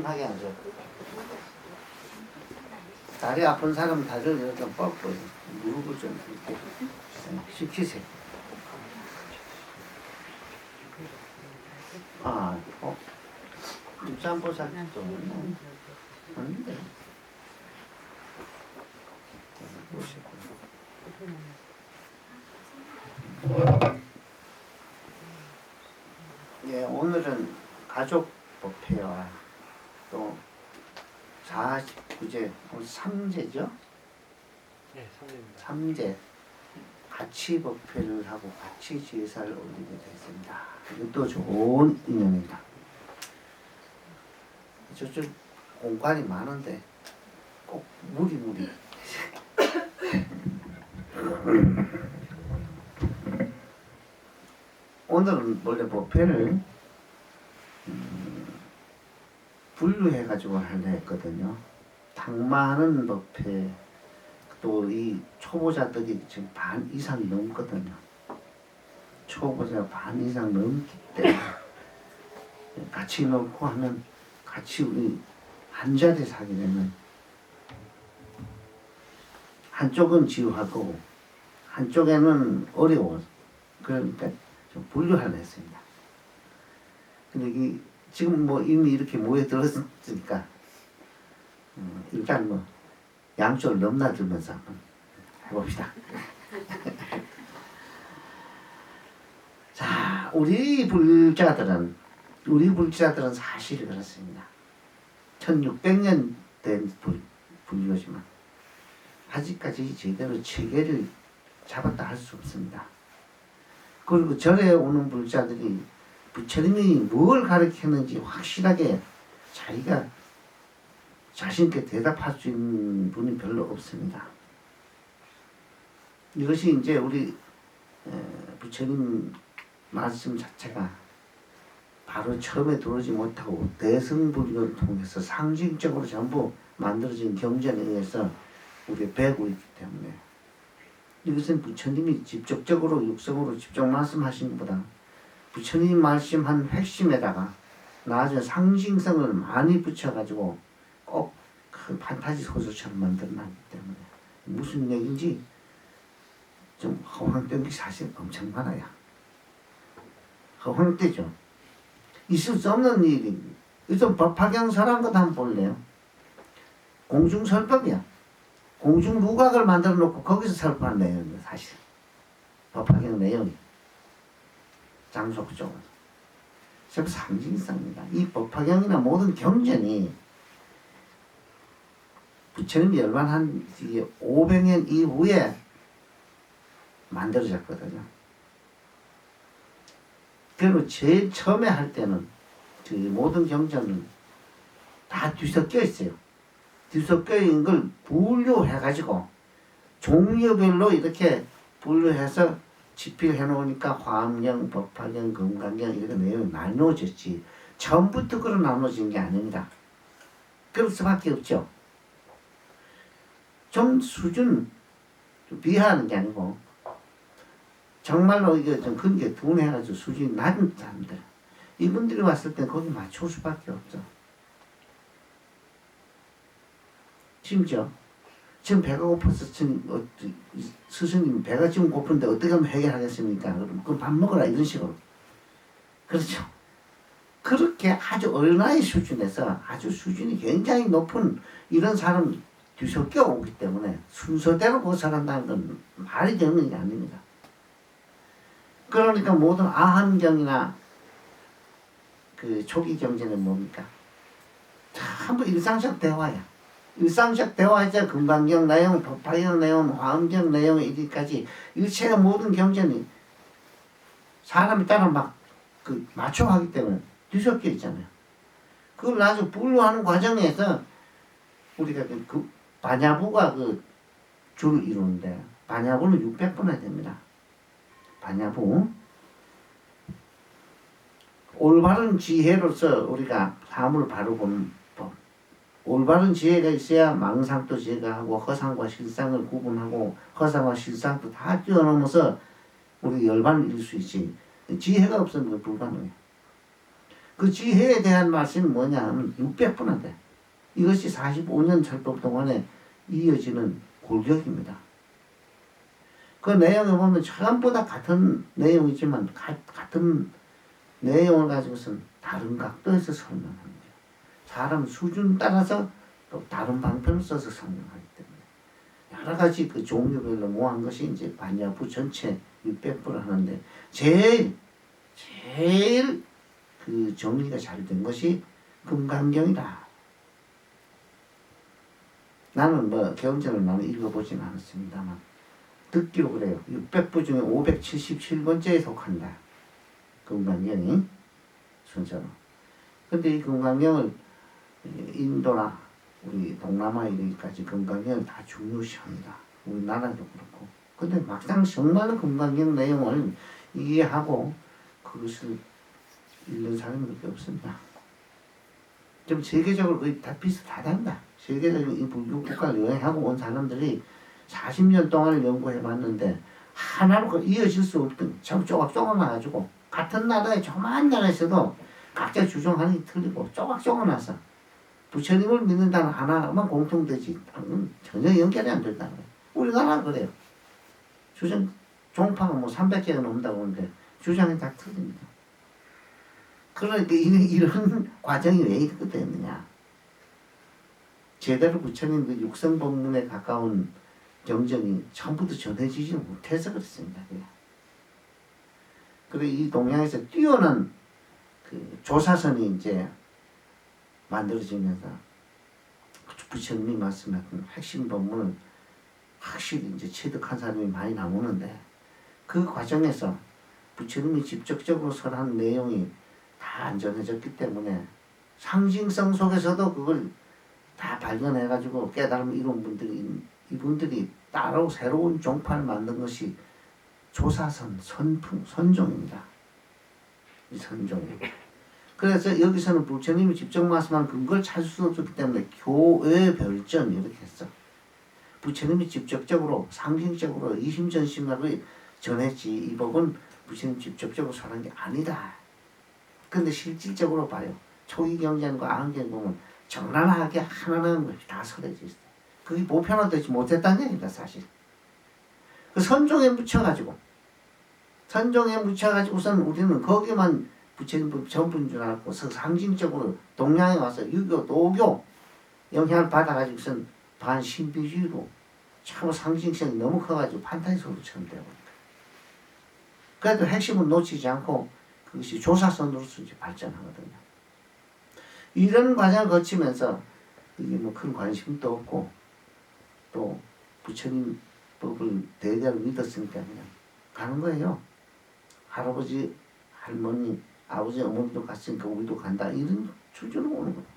편하게 앉아. 다리 아픈 사람 다리를 좀 뻗고 무릎을 좀 이렇게 시키세요. 아, 육산보살도 아닌데. 예, 오늘은 가족 법회와 또 49제, 3제죠? 네, 3제입니다. 3제 같이 법회를 하고 같이 제사를 올리게 됐습니다. 이것도 좋은 인연입니다. 저쪽 공간이 많은데 꼭 무리 오늘은 원래 법회를 분류해가지고 하려 했거든요. 당 많은 법회, 또 이 초보자들이 지금 반 이상 넘거든요. 초보자 반 이상 넘기 때문에 같이 넣고 하면 같이 우리 한 자리에서 하게 되면 한쪽은 지루하고 한쪽에는 어려워. 그러니까 좀 분류하려 했습니다. 근데 이 지금 뭐 이미 이렇게 모여들었으니까 일단 뭐 양쪽을 넘나들면서 한번 해봅시다. 자, 우리 불자들은 사실 그렇습니다. 1600년 된 불교지만 아직까지 제대로 체계를 잡았다 할 수 없습니다. 그리고 절에 오는 불자들이 부처님이 뭘 가르쳤는지 확실하게 자기가 자신있게 대답할 수 있는 분이 별로 없습니다. 이것이 이제 우리 부처님 말씀 자체가 바로 처음에 들어오지 못하고 대승불교를 통해서 상징적으로 전부 만들어진 경전에 의해서 우리가 배우고 있기 때문에 이것은 부처님이 직접적으로 육성으로 직접 말씀하신 것보다 부처님이 말씀한 핵심에다가 나중에 상징성을 많이 붙여가지고 꼭 그 판타지 소설처럼 만들어놨기 때문에 무슨 얘기인지 좀 허황된 게 사실 엄청 많아요. 허황되죠. 있을 수 없는 일이. 요즘 법화경설한 것도 한번 볼래요. 공중설법이야. 공중루각을 만들어 놓고 거기서 설법한 내용이에요. 사실 법화경 내용이 장속적으로 전부 상징성입니다. 이 법화경이나 모든 경전이 부처님이 열반한 500년 이후에 만들어졌거든요. 그리고 제일 처음에 할 때는 그 모든 경전은 다 뒤섞여 있어요. 뒤섞여 있는 걸 분류해가지고 종류별로 이렇게 분류해서 집필해 놓으니까 화엄경, 법화경, 금강경 이렇게 내용이 나눠졌지. 처음부터 그런 나눠진 게 아닙니다. 그럴 수밖에 없죠. 좀 수준 비하하는 게 아니고 정말로 이게 좀 근게 둔해가지고 수준이 낮은 사람들 이분들이 왔을 때 거기 맞출 수밖에 없죠. 심지어 지금 배가 고파서 스승님 배가 지금 고픈데 어떻게 하면 해결하겠습니까? 그럼 밥 먹어라 이런 식으로. 그렇죠. 그렇게 아주 어린아이 수준에서 아주 수준이 굉장히 높은 이런 사람 뒤섞여 오기 때문에 순서대로 고살한다는 건 말이 되는 게 아닙니다. 그러니까 모든 아한경이나 그 초기 경전은 뭡니까? 전부 일상적 대화야. 일상적 대화이자 금강경 내용, 법화경 내용, 화엄경 내용 이기까지 일체의 모든 경전이 사람이 따라 막 그 맞춰가기 때문에 뒤섞여 있잖아요. 그걸 나중에 분류하는 과정에서 우리가 그 반야부가 그 줄을 이루는데 반야부는 600분이 됩니다. 반야부 올바른 지혜로서 우리가 사물을 바로 보는 법. 올바른 지혜가 있어야 망상도 제거하고 허상과 실상을 구분하고 허상과 실상도 다 뛰어넘어서 우리 열반을 이룰 수 있지. 지혜가 없으면 불가능해. 그 지혜에 대한 말씀이 뭐냐 하면 600분한테 이것이 45년 철법 동안에 이어지는 골격입니다. 그 내용에 보면 전부 다 같은 내용이지만 같은 내용을 가지고서는 다른 각도에서 설명하는 거예요. 사람 수준 따라서 또 다른 방편을 써서 설명하기 때문에 여러 가지 그 종류별로 모한 것이 이제 반야부 전체 600부를 하는데 제일 그 정리가 잘 된 것이 금강경이다. 나는 뭐 경전을 나는 읽어보진 않았습니다만 듣기로 그래요. 600부 중에 577번째에 속한다. 금강경이 순서로. 근데 이 금강경을 인도나 우리 동남아 이르기까지 금강경을 다 중요시합니다. 우리나라도 그렇고. 근데 막상 정말로 금강경 내용을 이해하고 그것을 읽는 사람이 그렇게 없습니다. 좀 세계적으로 거의 다 비슷하단다. 세계적인 이 불교 국가를 여행하고 온 사람들이 40년 동안을 연구해봤는데 하나로 이어질 수 없던 참 조각 나가지고 같은 나라에 조그만 나라에서도 각자 주장하는 게 틀리고 조각 나서 부처님을 믿는다는 하나만 공통되지 전혀 연결이 안 된다는 거예요. 우리나라는 그래요. 주장 종파가 뭐 300개가 넘는다고 하는데 주장이 다 틀립니다. 그러니까 이런 과정이 왜 이렇게 됐느냐. 제대로 부처님 그 육성법문에 가까운 경전이 처음부터 전해지지 못해서 그렇습니다. 그리고 이 동양에서 뛰어난 그 조사선이 이제 만들어지면서 부처님이 말씀하신 핵심 법문을 확실히 이제 체득한 사람이 많이 나오는데 그 과정에서 부처님이 직접적으로 설한 내용이 다 안전해졌기 때문에 상징성 속에서도 그걸 다 발견해가지고 깨달음 이룬 분들이 이분들이 따로 새로운 종파를 만든 것이 조사선, 선풍, 선종입니다. 이 선종. 그래서 여기서는 부처님이 직접 말씀한 근거를 찾을 수 없었기 때문에 교회 별전 이렇게 했어. 부처님이 직접적으로 상징적으로 이심전심하고 전했지 이 법은 부처님 직접적으로 설한 게 아니다. 근데 실질적으로 봐요. 초기경전과 아한경 보면 적나라하게 하나는 것이 다 설해져 있어요. 그게 보편화되지 못했다는 얘기다 사실. 그 선종에 묻혀가지고선 우리는 거기만 부처님 전부인 줄 알고 상징적으로 동양에 와서 유교, 도교 영향을 받아가지고선 반신비주의로 참 상징성이 너무 커가지고 판타지 소설처럼 되어버립니다. 그래도 핵심은 놓치지 않고 그것이 조사선으로서 이제 발전하거든요. 이런 과정을 거치면서 이게 뭐 큰 관심도 없고 또 부처님 법을 대대로 믿었으니까 그냥 가는 거예요. 할아버지, 할머니, 아버지, 어머니도 갔으니까 우리도 간다. 이런 수준으로 오는 거예요.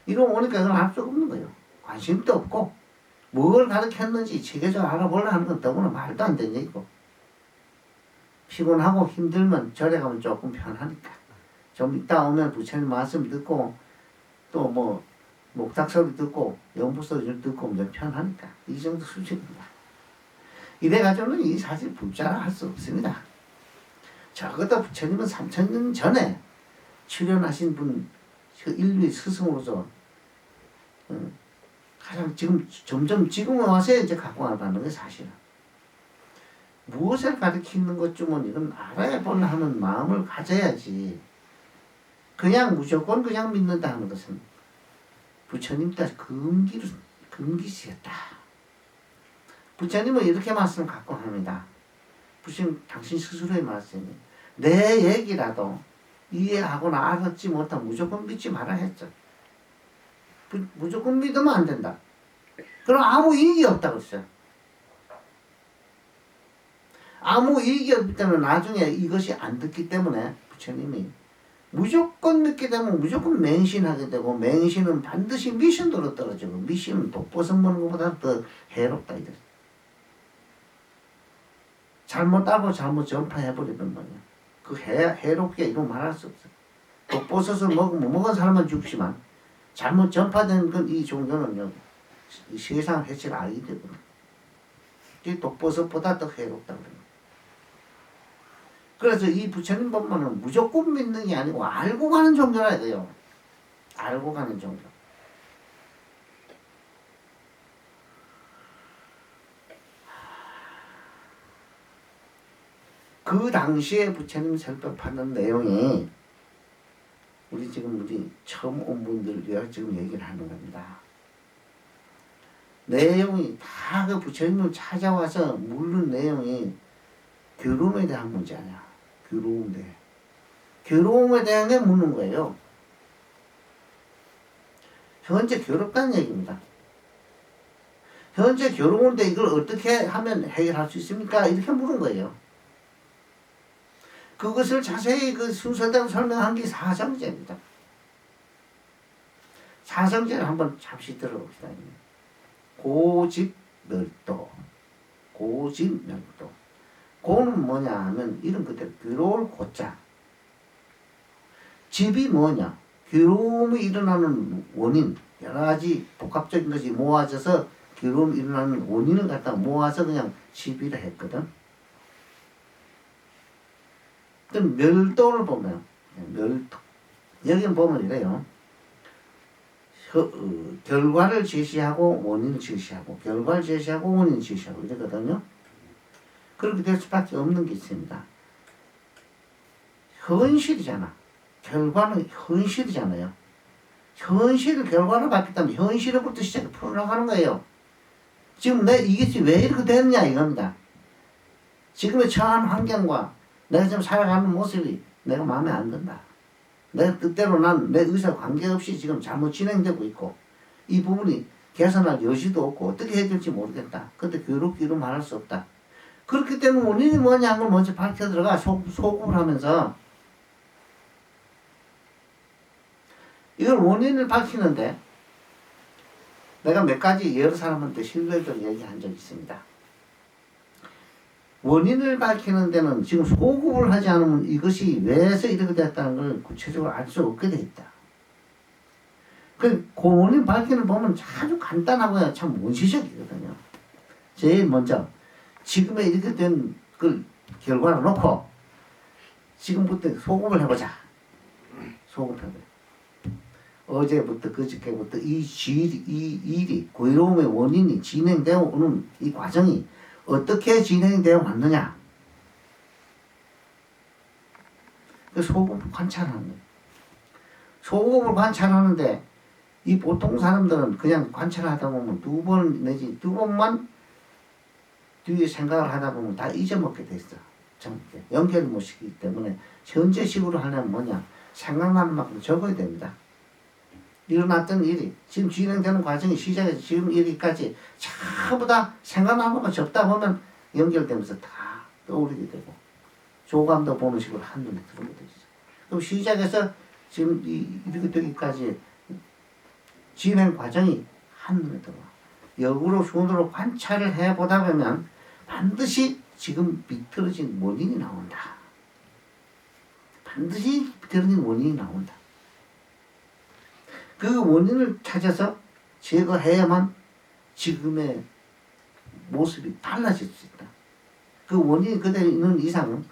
이러고 오니까 그건 알 수가 없는 거예요. 관심도 없고 뭘 가르쳤는지 체계적으로 알아보려 하는 건 더구나 말도 안 되는 얘기고 피곤하고 힘들면 절에 가면 조금 편하니까 좀 이따 오면 부처님 말씀 듣고 또 뭐 목탁 소리 듣고 연부 소리 좀 듣고 오면 편하니까 이 정도 수준입니다. 이래가지고는 이 사실 불자라 할 수 없습니다. 적어도 부처님은 3000년 전에 출연하신 분 인류의 스승으로서 가장 점점 지금 와서 이제 갖고 가는 게 사실은 무엇을 가르치는 것쯤은 이건 알아야 볼라 하는 마음을 가져야지. 그냥 무조건 그냥 믿는다 하는 것은 부처님 따라 금기시했다. 부처님은 이렇게 말씀을 갖고 합니다. 부처님 당신 스스로의 말씀이 내 얘기라도 이해하거나 알았지 못하면 무조건 믿지 말아 했죠. 무조건 믿으면 안 된다. 그럼 아무 이익이 없다고 했어요. 아무 이익이 없기 때문에 나중에 이것이 안 듣기 때문에 부처님이 무조건 믿게 되면 무조건 맹신하게 되고 맹신은 반드시 미신도로 떨어지고 미신은 독보성 보는 것보다 더 해롭다 이들. 잘못 알고 잘못 전파해버리는 거냐. 그 해롭게 이거 말할 수 없어. 독보섯을 먹은 사람은 죽지만 잘못 전파된 건 이 종교는요. 이 세상 해치를 알게 되거든. 이 독보섯보다 더 해롭다 그래요. 그래서 이 부처님 법문은 무조건 믿는 게 아니고 알고 가는 종교라 돼요. 알고 가는 종교. 그 당시에 부처님 설법하는 내용이 우리 처음 온 분들 위해 지금 얘기를 하는 겁니다. 내용이 다 그 부처님을 찾아와서 묻는 내용이 괴로움에 대한 문제 아니야. 괴로움에 대한 게 묻는 거예요. 현재 괴롭다는 얘기입니다. 현재 괴로운데 이걸 어떻게 하면 해결할 수 있습니까? 이렇게 물은 거예요. 그것을 자세히 그 순서대로 설명한 게 사성제입니다. 사성제를 한번 잠시 들어봅시다. 고집멸도. 고는 뭐냐 하면 이런 것들 괴로울 고자. 집이 뭐냐? 괴로움이 일어나는 원인. 여러 가지 복합적인 것이 모아져서 괴로움이 일어나는 원인을 갖다 모아서 그냥 집이라 했거든. 그럼 멸도를 보면 멸도. 여기는 보면 이래요. 결과를 제시하고 원인을 제시하고 결과를 제시하고 원인을 제시하고 이러거든요. 그렇게 될 수밖에 없는 게 있습니다. 현실이잖아. 결과는 현실이잖아요. 현실을 결과로 봤기 때문에 현실로부터 시작해 풀어나가는 거예요. 지금 이게 왜 이렇게 됐느냐 이겁니다. 지금의 처한 환경과 내가 지금 살아가는 모습이 내가 마음에 안 든다. 내 뜻대로 난 내 의사 관계없이 지금 잘못 진행되고 있고 이 부분이 개선할 여지도 없고 어떻게 해야 될지 모르겠다. 근데 괴롭기로 말할 수 없다. 그렇기 때문에 원인이 뭐냐 하는 걸 먼저 밝혀 들어가 소급을 하면서 이걸 원인을 밝히는데 내가 몇 가지 여러 사람한테 신뢰를 얘기한 적이 있습니다. 원인을 밝히는 데는 지금 소급을 하지 않으면 이것이 왜서 이렇게 됐다는 걸 구체적으로 알 수 없게 돼 있다. 그 원인 밝히는 보면 아주 간단하고 참 원시적이거든요. 제일 먼저 지금의 이렇게 된 그 결과를 놓고 지금부터 소급을 해보자. 소급해보자. 어제부터 그저께부터 이 일이 괴로움의 원인이 진행되어 오는 이 과정이 어떻게 진행되어 왔느냐. 그 소급을 관찰하는 거예요. 소급을 관찰하는데 이 보통 사람들은 그냥 관찰하다 보면 두 번 내지 두 번만 뒤에 생각을 하다 보면 다 잊어먹게 돼 있어. 연결을 못 시키기 때문에 현재식으로 하려면 뭐냐. 생각나는 만큼 적어야 됩니다. 일어났던 일이 지금 진행되는 과정이 시작해서 지금 여기까지 전부 다 생각나는 것만 적다 보면 연결되면서 다 떠오르게 되고 조감도 보는 식으로 한눈에 들어오게 돼 있어. 그럼 시작해서 지금 이렇게 되기까지 진행 과정이 한눈에 들어와. 역으로 순으로 관찰을 해보다 보면 반드시 지금 비틀어진 원인이 나온다. 반드시 비틀어진 원인이 나온다. 그 원인을 찾아서 제거해야만 지금의 모습이 달라질 수 있다. 그 원인이 그대로 있는 이상은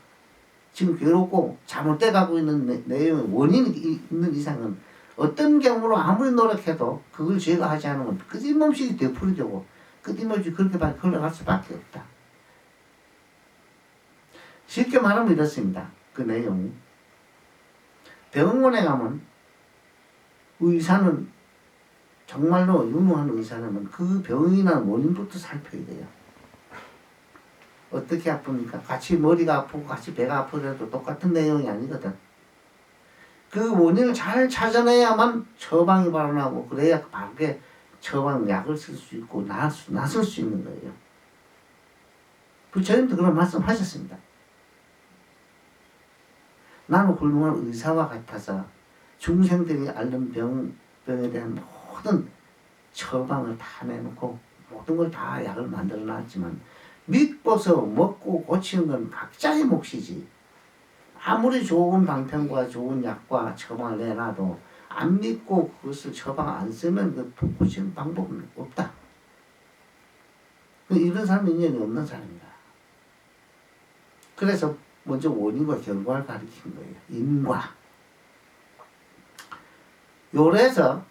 지금 괴롭고 잘못돼 가고 있는 내용의 원인이 있는 이상은 어떤 경우로 아무리 노력해도 그걸 제거하지 않으면 끊임없이 되풀이되고 끊임없이 그렇게 흘러갈 수밖에 없다. 쉽게 말하면 이렇습니다. 그 내용이 병원에 가면 의사는 정말로 유능한 의사는 그 병이나 원인부터 살펴야 돼요. 어떻게 아픕니까? 같이 머리가 아프고 같이 배가 아프더라도 똑같은 내용이 아니거든. 그 원인을 잘 찾아내야만 처방이 바로 나고 그래야 바르게 처방 약을 쓸 수 있고 나설 수 있는 거예요. 부처님도 그런 말씀하셨습니다. 나는 훌륭한 의사와 같아서 중생들이 앓는 병에 대한 모든 처방을 다 내놓고 모든 걸 다 약을 만들어 놨지만 믿고서 먹고 고치는 건 각자의 몫이지. 아무리 좋은 방편과 좋은 약과 처방을 내놔도 안 믿고 그것을 처방 안 쓰면 그 고치는 방법은 없다. 이런 사람은 인연이 없는 사람이다. 그래서 먼저 원인과 결과를 가리키는 거예요. 인과. 요래서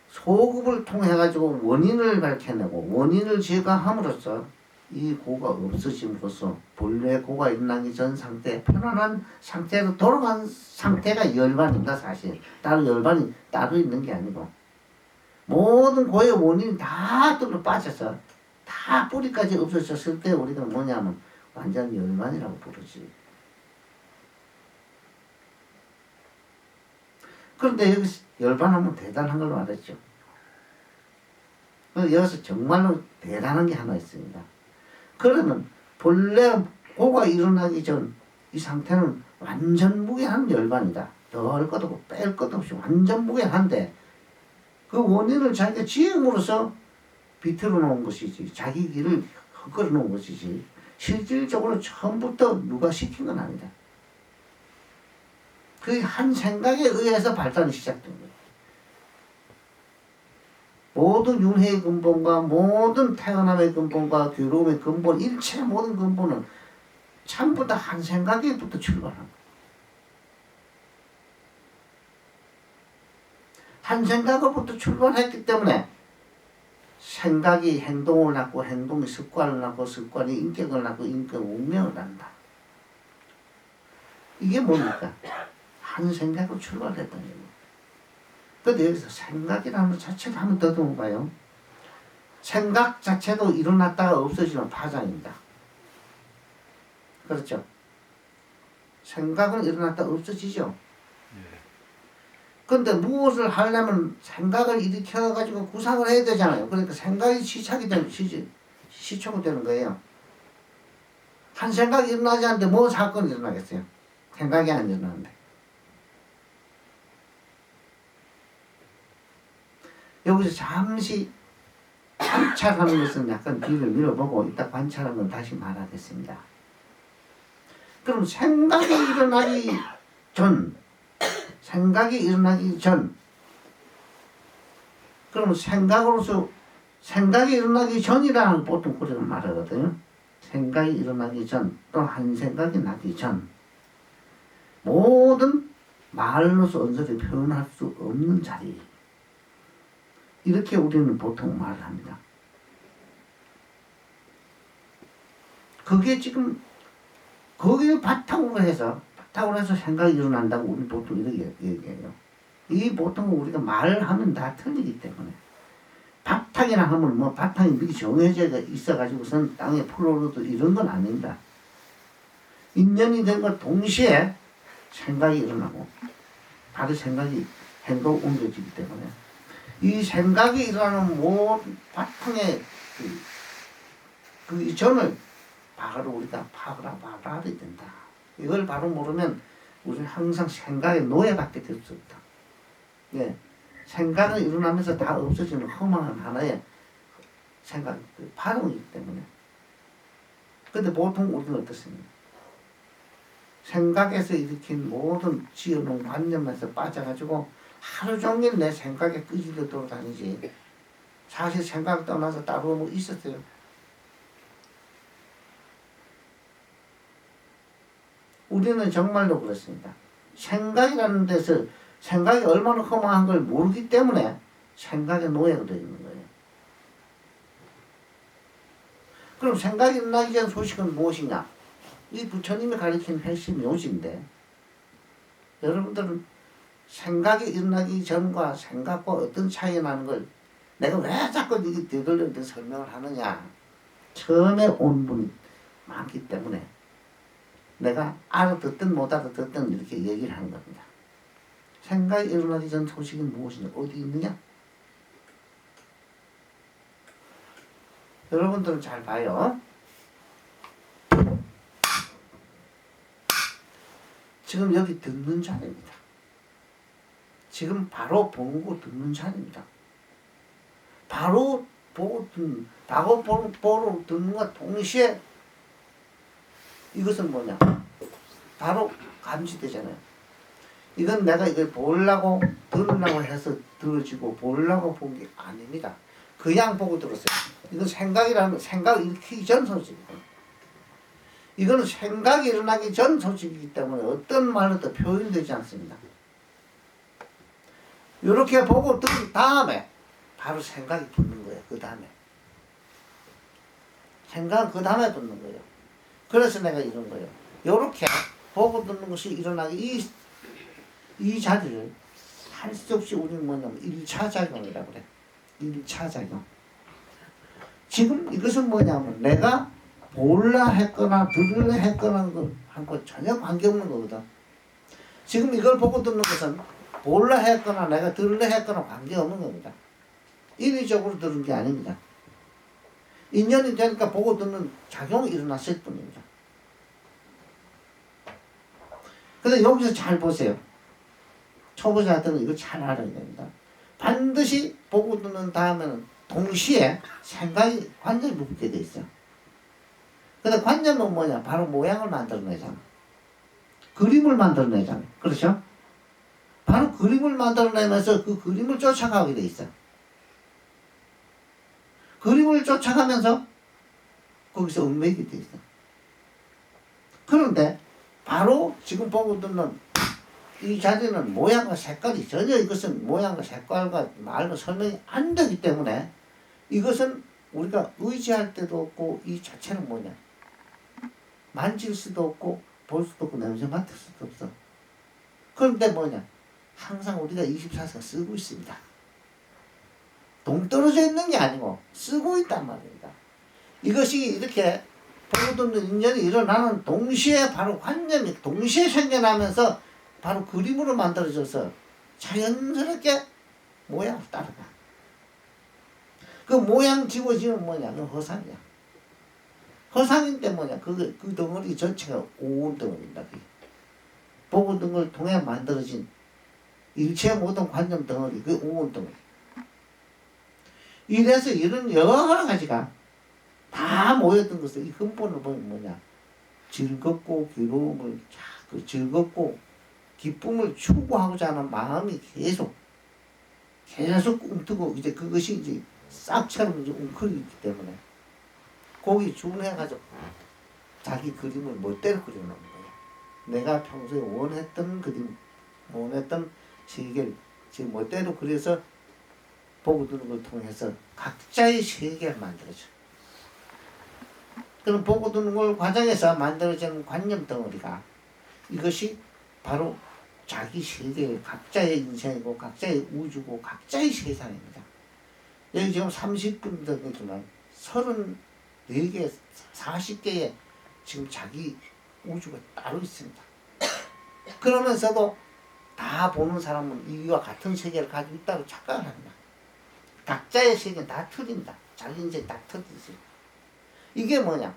소급을 통해 가지고 원인을 밝혀내고 원인을 제거함으로써 이 고가 없어짐으로써 본래 고가 일어나기 전 상태 편안한 상태로 돌아간 상태가 열반입니다. 사실 따로 열반이 따로 있는 게 아니고 모든 고의 원인이 다 뚫어 빠져서 다 뿌리까지 없어졌을 때 우리가 뭐냐면 완전 열반이라고 부르지. 그런데 여기서 열반하면 대단한 걸로 알았죠. 여기서 정말로 대단한 게 하나 있습니다. 그러면 본래 고가 일어나기 전 이 상태는 완전 무게한 열반이다. 덜 것 없고 뺄 것도 없이 완전 무게한데 그 원인을 자기가 지음으로써 비틀어 놓은 것이지 자기 길을 헛걸어 놓은 것이지 실질적으로 처음부터 누가 시킨 건 아니다. 그 한 생각에 의해서 발단이 시작된 거예요. 모든 윤회의 근본과 모든 태어남의 근본과 괴로움의 근본 일체 모든 근본은 전부 다 한 생각에부터 출발한 거예요. 한 생각으로부터 출발했기 때문에 생각이 행동을 낳고 행동이 습관을 낳고 습관이 인격을 낳고 인격이 운명을 낳는다. 이게 뭡니까? 한 생각으로 출발했던 거예요. 그런데 여기서 생각이라는 것 자체를 한번 더듬어 봐요. 생각 자체도 일어났다가 없어지는 파장입니다. 그렇죠? 생각은 일어났다가 없어지죠. 그런데 무엇을 하려면 생각을 일으켜가지고 구상을 해야 되잖아요. 그러니까 생각이 시초가 되는 거예요. 한 생각이 일어나지 않는데 뭐 사건이 일어나겠어요? 생각이 안 일어나는데. 여기서 잠시 관찰하는 것은 약간 뒤를 밀어보고 이따 관찰하는 건 다시 말하겠습니다. 그럼 생각이 일어나기 전 그럼 생각이 일어나기 전이라는 보통 그렇게 말하거든요. 생각이 일어나기 전 또는 한 생각이 나기 전 모든 말로서 언저리 표현할 수 없는 자리 이렇게 우리는 보통 말을 합니다. 그게 지금 거기에 바탕으로 해서 생각이 일어난다고 우리 보통 이렇게 얘기해요. 이 보통 우리가 말하면 다 틀리기 때문에 바탕이라 하면 뭐 바탕이 미리 정해져 있어가지고선 땅에 풀어도 이런 건 아닙니다. 인연이 된 것 동시에 생각이 일어나고 바로 생각이 행동 옮겨지기 때문에 이 생각이 일어나는 모든 바탕의 그 이전을 바로 우리가 파악을 알아야 된다. 이걸 바로 모르면 우리는 항상 생각의 노예밖에 될 수 없다. 예, 생각은 일어나면서 다 없어지는 허망한 하나의 생각, 파동이기 때문에. 근데 보통 우리는 어떻습니까? 생각에서 일으킨 모든 지어놓은 관념에서 빠져가지고 하루 종일 내 생각에 끄질러 돌아다니지. 사실 생각 떠나서 따로 뭐 있었어요. 우리는 정말로 그렇습니다. 생각이라는 데서 생각이 얼마나 허망한 걸 모르기 때문에 생각의 노예가 되어 있는 거예요. 그럼 생각이 일어나기 전 소식은 무엇이냐? 이 부처님이 가르친 핵심 요지인데 여러분들은 생각이 일어나기 전과 생각과 어떤 차이가 나는 걸 내가 왜 자꾸 이게 되돌려 설명을 하느냐? 처음에 온 분이 많기 때문에 내가 알아듣든 못 알아듣든 이렇게 얘기를 하는 겁니다. 생각이 일어나기 전 소식이 무엇이냐? 어디 있느냐? 여러분들은 잘 봐요. 지금 여기 듣는 자리입니다. 지금 바로 보고 듣는 자리입니다. 바로 보고 듣는 것과 동시에 이것은 뭐냐? 바로 감지되잖아요. 이건 내가 이걸 보려고 들으려고 해서 들어지고 보려고 본 게 아닙니다. 그냥 보고 들었어요. 이건 생각이라는 생각을 일으키기 전 소식이에요. 이거는 생각이 일어나기 전 소식이기 때문에 어떤 말로도 표현되지 않습니다. 이렇게 보고 든 다음에 바로 생각이 붙는 거예요. 그 다음에. 생각은 그 다음에 붙는 거예요. 그래서 내가 이런 거예요. 이렇게 보고 듣는 것이 일어나기 이 자리를 할 수 없이 우리는 뭐냐면 1차 작용이라고 그래. 1차 작용. 지금 이것은 뭐냐면 내가 볼라 했거나 들으려 했거나 하고 전혀 관계없는 거거든. 지금 이걸 보고 듣는 것은 볼라 했거나 내가 들으려 했거나 관계없는 겁니다. 인위적으로 들은 게 아닙니다. 인연이 되니까 보고 듣는 작용이 일어났을 뿐입니다. 근데 여기서 잘 보세요. 초보자들은 이거 잘 알아야 됩니다. 반드시 보고 듣는 다음에는 동시에 생각이 관념이 붙게 돼 있어요. 근데 관념은 뭐냐? 바로 모양을 만들어내잖아. 그림을 만들어내잖아. 그렇죠? 바로 그림을 만들어내면서 그 그림을 쫓아가게 돼 있어. 그림을 쫓아가면서 거기서 얽매이게 돼 있어. 그런데 바로 지금 보고 듣는 이 자리는 모양과 색깔이 전혀 이것은 모양과 색깔과 말과 설명이 안 되기 때문에 이것은 우리가 의지할 때도 없고 이 자체는 뭐냐? 만질 수도 없고 볼 수도 없고 냄새 맡을 수도 없어. 그런데 뭐냐? 항상 우리가 24시간 쓰고 있습니다. 동떨어져 있는 게 아니고 쓰고 있단 말입니다. 이것이 이렇게 보고 듣는 인연이 일어나는 동시에 바로 관념이 동시에 생겨나면서 바로 그림으로 만들어져서 자연스럽게 모양을 따라가. 그 모양 지워지면 뭐냐? 그 허상이야. 허상인데 뭐냐? 그 덩어리 전체가 온 덩어리입니다. 보고 듣는 걸 통해 만들어진 일체 모든 관념 덩어리, 그 온 덩어리. 이래서 이런 여러 가지가 다 모였던 것을 이 근본을 보면 뭐냐? 즐겁고 괴로움을 그 즐겁고 기쁨을 추구하고자 하는 마음이 계속 꿈트고 이제 그것이 이제 싹처럼 이제 웅크리기 때문에 거기 준해가지고 자기 그림을 멋대로 그려놓는 거예요. 내가 평소에 원했던 그림, 원했던 세계를 지금 멋대로 그려서 보고 듣는 걸 통해서 각자의 세계를 만들어줘. 그럼 보고 듣는 걸 과정에서 만들어지는 관념 덩어리가 이것이 바로 자기 세계의 각자의 인생이고 각자의 우주고 각자의 세상입니다. 여기 지금 30분 되지만 34개, 40개의 지금 자기 우주가 따로 있습니다. 그러면서도 다 보는 사람은 이와 같은 세계를 가지고 있다고 착각을 합니다. 각자의 세계는 다 틀립니다. 자기 인생 다 틀리지. 이게 뭐냐?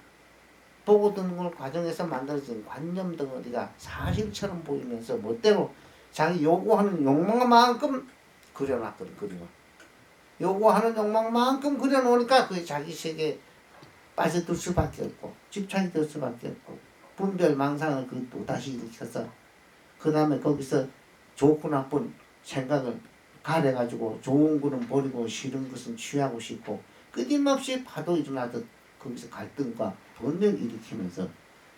보고 듣는 걸 과정에서 만들어진 관념 덩어리가 사실처럼 보이면서 멋대로 자기 요구하는 욕망만큼 그려놨거든, 그림을. 요구하는 욕망만큼 그려놓으니까 그게 자기 세계에 빠져들 수밖에 없고 집착이 될 수밖에 없고 분별 망상을 또 다시 일으켜서 그 다음에 거기서 좋고 나쁜 생각을 가려가지고 좋은 거는 버리고 싫은 것은 취하고 싶고 끊임없이 파도 일어나듯 거기서 갈등과 분열을 일으키면서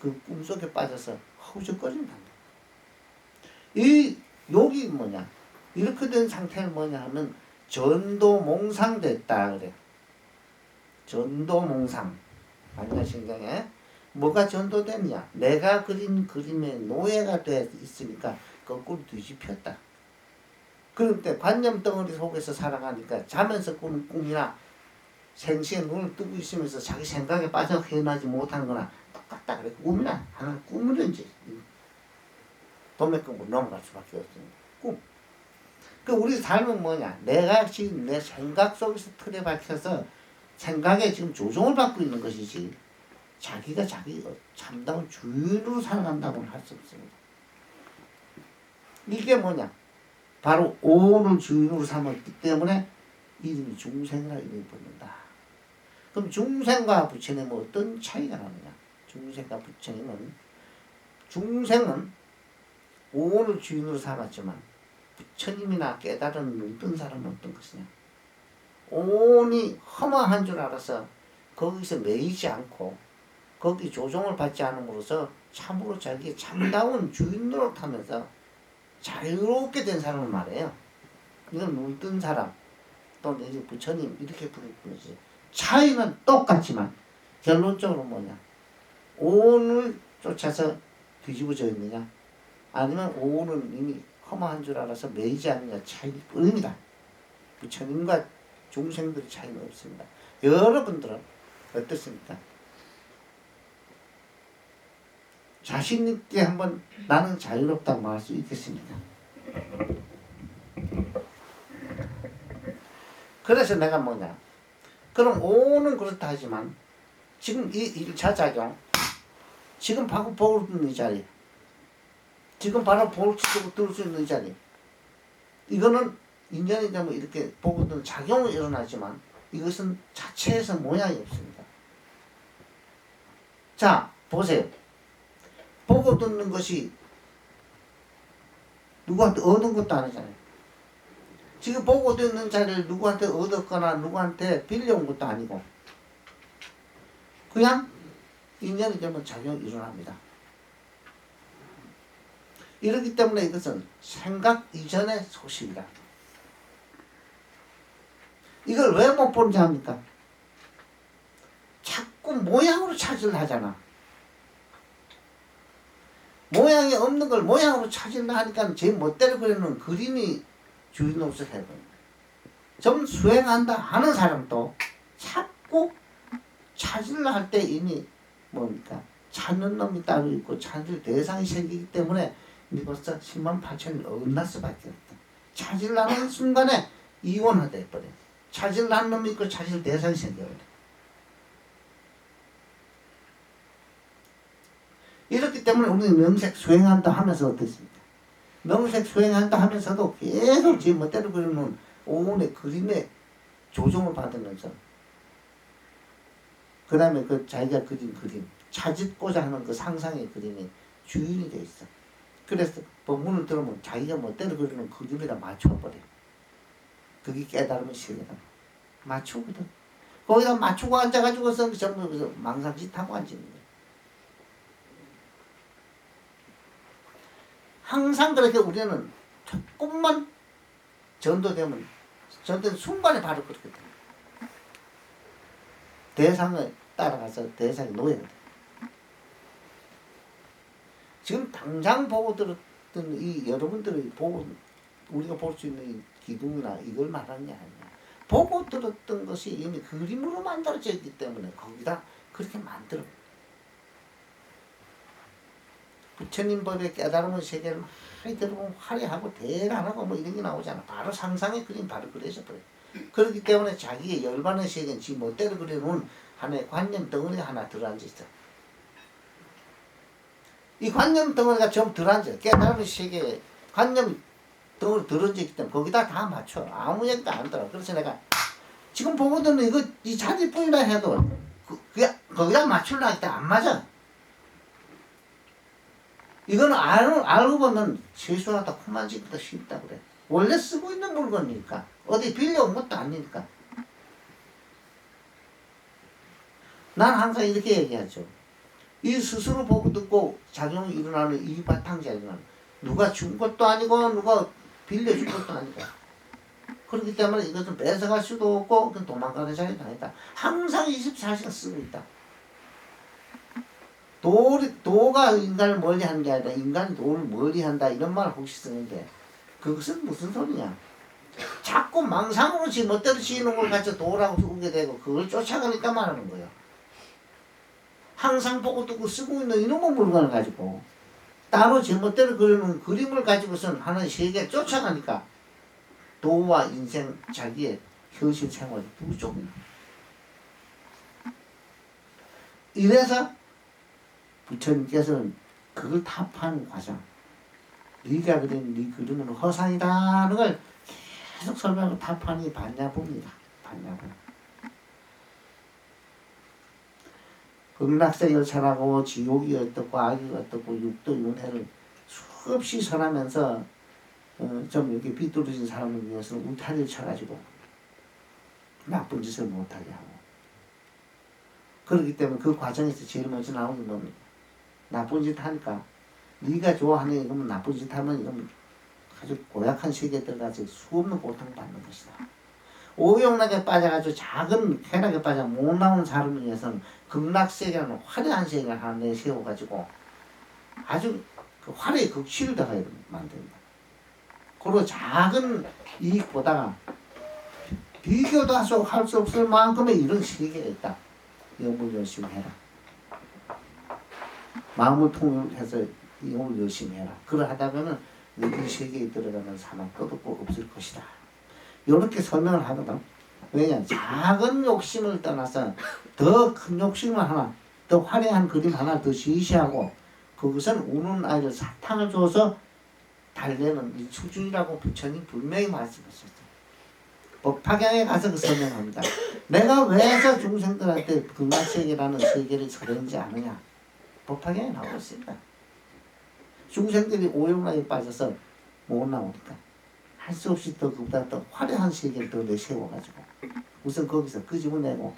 그 꿈속에 빠져서 허우적거린다. 이 욕이 뭐냐? 이렇게 된 상태는 뭐냐 하면 전도몽상됐다 그래. 전도몽상. 반야신경에 뭐가 전도됐냐? 내가 그린 그림에 노예가 돼 있으니까 거꾸로 뒤집혔다. 그럴 때 관념 덩어리 속에서 살아가니까 자면서 꾸는 꿈이나 생시에 눈을 뜨고 있으면서 자기 생각에 빠져 헤어나지 못한 거나 똑같다 그래. 꿈이나 하나는 꿈이든지 도매금으로 넘어갈 수밖에 없습니다. 꿈. 그 우리 삶은 뭐냐? 내가 지금 내 생각 속에서 틀에 박혀서 생각에 지금 조종을 받고 있는 것이지 자기가 자기 참다운 주인으로 살아간다고는 할 수 없습니다. 이게 뭐냐? 바로 오를 주인으로 삼았기 때문에 이름이 중생이라 이름이 붙는다. 그럼 중생과 부처님은 어떤 차이가 나느냐? 중생과 부처님은 중생은 오를 주인으로 삼았지만 부처님이나 깨달은 눈뜬 사람은 어떤 것이냐? 온이 허망한 줄 알아서 거기서 매이지 않고 거기 조종을 받지 않음으로써 참으로 자기의 참다운 주인 노릇하면서 자유롭게 된 사람을 말해요. 이건 물든 사람 또는 이제 부처님 이렇게 부르는 거지. 차이는 똑같지만 결론적으로 뭐냐? 오온을 쫓아서 뒤집어져 있느냐, 아니면 오온은 이미 허망한 줄 알아서 매이지 않느냐 차이일 뿐입니다. 부처님과 중생들의 차이는 없습니다. 여러분들은 어떻습니까? 자신 있게 한번 나는 자유롭다고 말할 수 있겠습니까? 그래서 내가 뭐냐? 그럼 오는 그렇다 하지만 지금 이 1차 작용, 지금 바로 복을 듣는 이 자리, 지금 바로 복을 치고 들을 수 있는 이 자리, 이거는 인연이 되면 이렇게 복을 듣는 작용이 일어나지만 이것은 자체에서 모양이 없습니다. 자, 보세요. 복을 듣는 것이 누구한테 얻은 것도 아니잖아요. 지금 보고 듣는 자리를 누구한테 얻었거나 누구한테 빌려온 것도 아니고 그냥 인연이 되면 작용이 일어납니다. 이렇기 때문에 이것은 생각 이전의 소식이다. 이걸 왜 못 보는지 합니까? 자꾸 모양으로 찾으려 하잖아. 모양이 없는 걸 모양으로 찾으려 하니까 제 멋대로 그리는 그림이 주인으로서 해버립니다. 좀 수행한다 하는 사람도 자꾸 찾으려 할 때 이미 뭡니까? 찾는 놈이 따로 있고 찾을 대상이 생기기 때문에 이제 벌써 10만 8천을 어긋날 수밖에 없다. 찾으려는 순간에 이원화돼 버려. 찾으려는 놈이 있고 찾을 대상이 생겨버려. 이렇기 때문에 우리는 명색 수행한다 하면서 어떻습니까? 명색 수행한다 하면서도 계속 지 멋대로 그리는 오온의 그림에 조종을 받으면서 그 다음에 그 자기가 그린 그림, 찾고자 하는 그 상상의 그림이 주인이 돼 있어. 그래서 법문을 들으면 자기가 멋대로 그리는 그림에다 맞춰버려. 그게 깨달으면 시계다. 맞추거든. 거기다 맞추고 앉아가지고서 전부 망상짓하고 앉는 거야. 항상 그렇게 우리는 조금만 전도되면 전도된 순간에 바로 그렇게 돼. 대상을 따라가서 대상이 놓여야 돼. 지금 당장 보고 들었던 이 여러분들의 보고 우리가 볼 수 있는 이 기둥이나 이걸 말하는 게 아니야. 보고 들었던 것이 이미 그림으로 만들어져 있기 때문에 거기다 그렇게 만들어. 부처님 법의 깨달음의 세계를 많이 들어보면 화려하고 대단하고 뭐 이런 게 나오잖아. 바로 상상의 그림 바로 그려져 버려. 그렇기 때문에 자기의 열반의 세계는 지 멋대로 그려놓은 하나의 관념 덩어리가 하나 들어앉아 있어. 이 관념 덩어리가 좀 들어앉아. 깨달음의 세계에 관념 덩어리 들어앉아 있기 때문에 거기다 다 맞춰. 아무 얘기도 안 들어. 그래서 내가 지금 보거든 이거 이 자리뿐이라 해도 거기다 맞추려 할 때 안 맞아. 이거는 알고 보면 세수하다 코만지기보다 쉽다 그래. 원래 쓰고 있는 물건이니까. 어디 빌려온 것도 아니니까. 난 항상 이렇게 얘기하죠. 이 스스로 보고 듣고 작용이 일어나는 이 바탕자리는 누가 준 것도 아니고 누가 빌려준 것도 아니고. 그렇기 때문에 이것은 뺏어갈 수도 없고 도망가는 자리도 아니다. 항상 24시간 쓰고 있다. 도가 인간을 멀리하는 게 아니라 인간이 도를 멀리한다 이런 말을 혹시 쓰는데 그것은 무슨 소리냐. 자꾸 망상으로 지 멋대로 지는 걸 가지고 도라고 쓰게 되고 그걸 쫓아가니까 말하는 거예요. 항상 보고 듣고 쓰고 있는 이놈의 물건을 가지고 따로 제 멋대로 그리는 그림을 가지고선 하는 세계를 쫓아가니까 도와 인생 자기의 현실 생활이 두 쪽이야. 이래서 부처님께서는 그걸 타파하는 과정, 네가 그린 네 그림은 허상이다는 걸 계속 설명하고 타파하는 게 반야부입니다. 반야부. 극락세 열차라고 지옥이 어떻고 악이 어떻고 육도 윤회를 수없이 설하면서 좀 이렇게 비뚤어진 사람을 위해서는 울타리를 쳐가지고 나쁜 짓을 못하게 하고 그렇기 때문에 그 과정에서 제일 먼저 나오는 게 뭡니까? 나쁜 짓 하니까 네가 좋아하는 이거면 나쁜 짓 하면 이거면 아주 고약한 세계에 들어가서 수없는 고통을 받는 것이다. 오용락에 빠져가지고 작은 쾌락에 빠져 못 나오는 사람을 위해서는 극락세계라는 화려한 세계를 하나 내세워가지고 아주 그 화려의 극치를 더하게 만듭니다. 그리고 작은 이익보다가 비교도 할 수 없을 만큼의 이런 세계가 있다. 영을 열심히 해라. 마음을 통일해서 영을 열심히 해라. 그러하다면은 이 세계에 들어가는 사람 끝없고 없을 것이다. 이렇게 설명을 하거든. 왜냐? 작은 욕심을 떠나서 더 큰 욕심을 하나, 더 화려한 그림 하나 더 제시하고 그것은 우는 아이를 사탕을 줘서 달래는 이 수준이라고 부처님 분명히 말씀하셨어요. 법화경에 가서 그 설명합니다. 내가 왜서 중생들한테 극락세계라는 세계를 설하는지 아느냐? 법화경에 나오고 있습니다. 중생들이 오용락에 빠져서 못 나오니까 할 수 없이 더 그보다 더 화려한 세계를 더 내세워가지고 우선 거기서 끄집어내고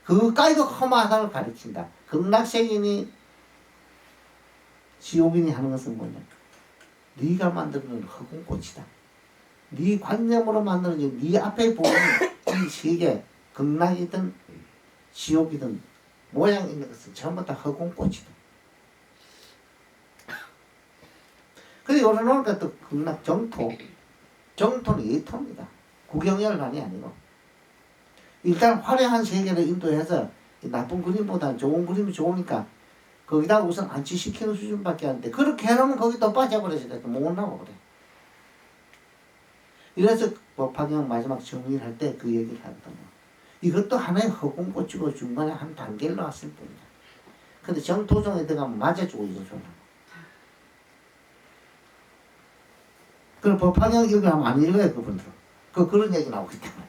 그까지도 험하다고 가르친다. 극락세계니 지옥이니 하는 것은 뭐냐? 네가 만드는 허공꽃이다. 네 관념으로 만들어진 네 앞에 보이는 이 세계, 극락이든 지옥이든 모양 있는 것은 전부 다 허공꽃이다. 그래 열어놓으니까 또 극락 정토는 예토입니다. 구경열반이 아니고 일단 화려한 세계를 인도해서 나쁜 그림보다는 좋은 그림이 좋으니까 거기다 우선 안치시키는 수준밖에 안 돼. 그렇게 해놓으면 거기 또 빠져버려서 못 나와 그래. 이래서 법화경 마지막 정리를 할 때 그 얘기를 하거든요. 이것도 하나의 허공꽃이고 중간에 한 단계를 놨을 뿐이다. 근데 정토종에 들어가면 맞아주고 이거죠. 그럼 법화경 읽으면 안 읽어요 그분들은. 그런 얘기 나오기 때문에.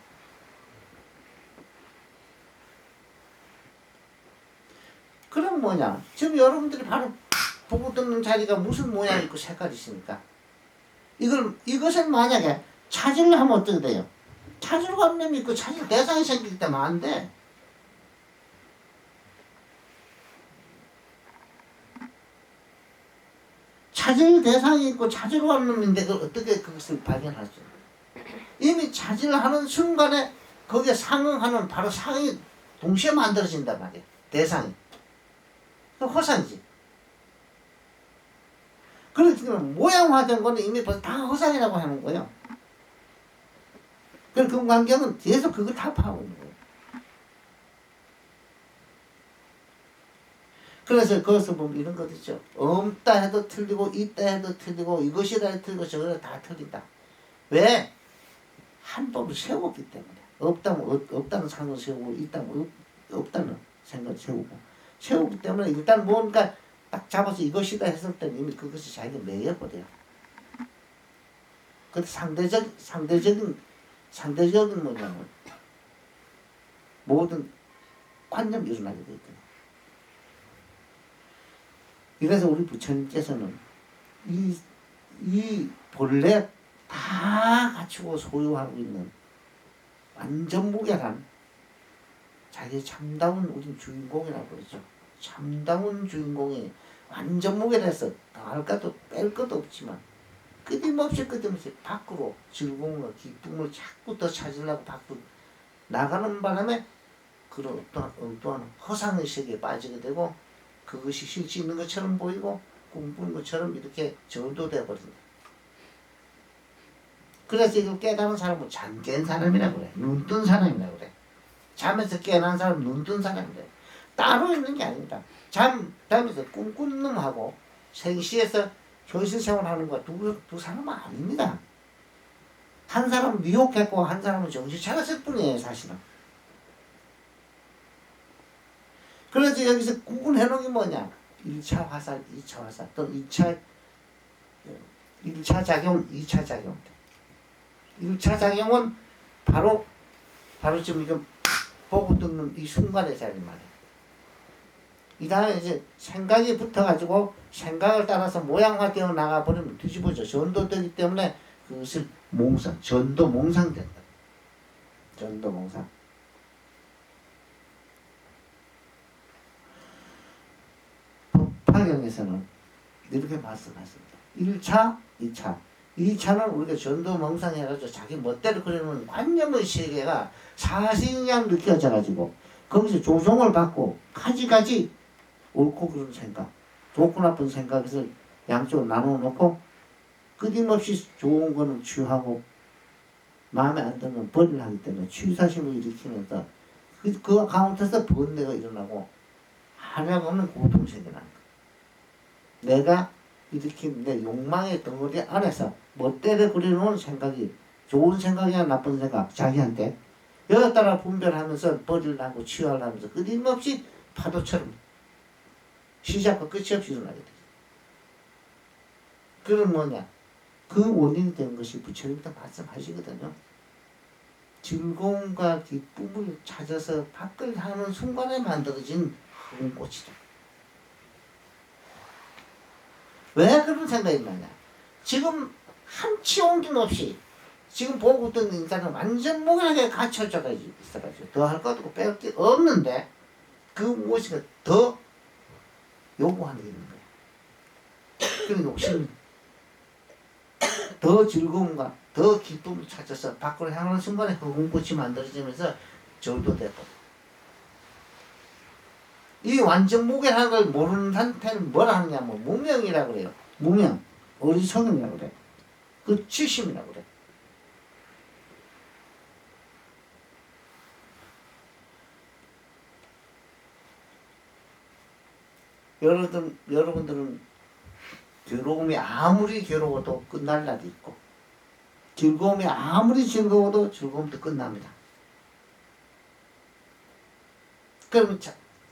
그럼 뭐냐? 지금 여러분들이 바로 보고 듣는 자리가 무슨 모양이 있고 색깔이 있으니까 이것을 만약에 찾으려 하면 어떻게 돼요? 찾으러 가면 있고 찾을 대상이 생기기 때문에 안 돼. 찾을 대상이 있고 찾으러 가는 놈인데 어떻게 그것을 발견할 수 있어요? 이미 찾으려 하는 순간에 거기에 상응하는 바로 상이 동시에 만들어진단 말이에요. 대상이. 그 허상이지. 그렇기 때문에 모양화된 거는 이미 벌써 다 허상이라고 하는 거예요. 그 금강경은 계속 그걸 다 파고 있는 거예요. 그래서 거기서 보면 이런 것 있죠. 없다 해도 틀리고 있다 해도 틀리고 이것이다 해도 틀리고 저거다 다 틀린다. 왜? 한법을 세웠기 때문에. 없다면 없다는 상을 세우고 있다면 없다는 생각을 세우기 때문에 일단 뭔가 딱 잡아서 이것이다 했을 때는 이미 그것이 자기가 매여버려요. 근데 상대적인 뭐냐면 모든 관념이 일어나게 되어 있거든요. 그래서 우리 부처님께서는 이 본래 다 갖추고 소유하고 있는 완전 무결한 자기 참다운 우리 주인공이라고 그러죠. 참다운 주인공이 완전 무결해서 더할 것도 뺄 것도 없지만 끊임없이 밖으로 즐거움과 기쁨을 자꾸 더 찾으려고 밖으로 나가는 바람에 그런 엉뚱한 허상의 세계에 빠지게 되고 그것이 실제 있는 것처럼 보이고 꿈꾸는 것처럼 이렇게 전도되어 버린다. 그래서 이걸 깨달은 사람은 잠 깬 사람이라고 그래. 눈 뜬 사람이라고 그래. 잠에서 깨어난 사람은 눈 뜬 사람이래. 따로 있는 게 아닙니다. 잠에서 꿈꾸는 놈하고 생시에서 현실 생활하는 거 두 사람은 아닙니다. 한 사람은 미혹했고 한 사람은 정신 차렸을 뿐이에요 사실은. 그래서 여기서 구분해놓은 게 뭐냐? 1차 화살, 2차 화살, 또 1차 작용, 2차 작용. 1차 작용은 바로 지금 이거 보고 듣는 이 순간의 자리 말이에요. 이 다음에 이제 생각이 붙어가지고 생각을 따라서 모양화되어 나가버리면 뒤집어져. 전도되기 때문에 그것을 전도 몽상된다. 전도 몽상. 법화경에서는 이렇게 말씀하십니다. 1차, 2차. 2차는 우리가 전도 멍상해가지고 자기 멋대로 그려놓은 관념의 세계가 사실이랑 느껴져가지고 거기서 조종을 받고 가지가지 옳고 그른 생각, 좋고 나쁜 생각에서 양쪽으로 나눠놓고 끊임없이 좋은 거는 취하고 마음에 안 드는 벌을 하기 때문에 취사심을 일으키면서 그 가운데서 번뇌가 일어나고 한량없는 고통이 생겨나는 거야. 내가 일으킨 내 욕망의 덩어리 안에서 멋대로 그려놓은 생각이 좋은 생각이야 나쁜 생각 자기한테 여기에 따라 분별하면서 벌을 하고 취하를 하면서 끊임없이 파도처럼 시작과 끝이 없이 일어나게 되죠. 그건 뭐냐? 그 원인이 된 것이 부처님도 말씀하시거든요. 즐거움과 기쁨을 찾아서 밖을 하는 순간에 만들어진 흑은 꽃이다. 왜 그런 생각이 나냐? 지금 한치 옮김 없이 지금 보고 있던 인간은 완전 무관하게 갇혀져 있어가지고 더 할 것도 없고 빼올 게 없는데 그 무엇인가 더 요구하는 게 있는 거야. 그런 욕심이 더 즐거움과 더 기쁨을 찾아서 밖으로 향하는 순간에 흑운꽃이 만들어지면서 절도 되고 이 완전 무게라는 걸 모르는 상태는 뭐라 하느냐면 무명이라고 그래요. 무명, 어리석음이라고 그래. 그 지심이라고 그래. 여러분들은 괴로움이 아무리 괴로워도 끝날 날이 있고 즐거움이 아무리 즐거워도 즐거움도 끝납니다. 그러면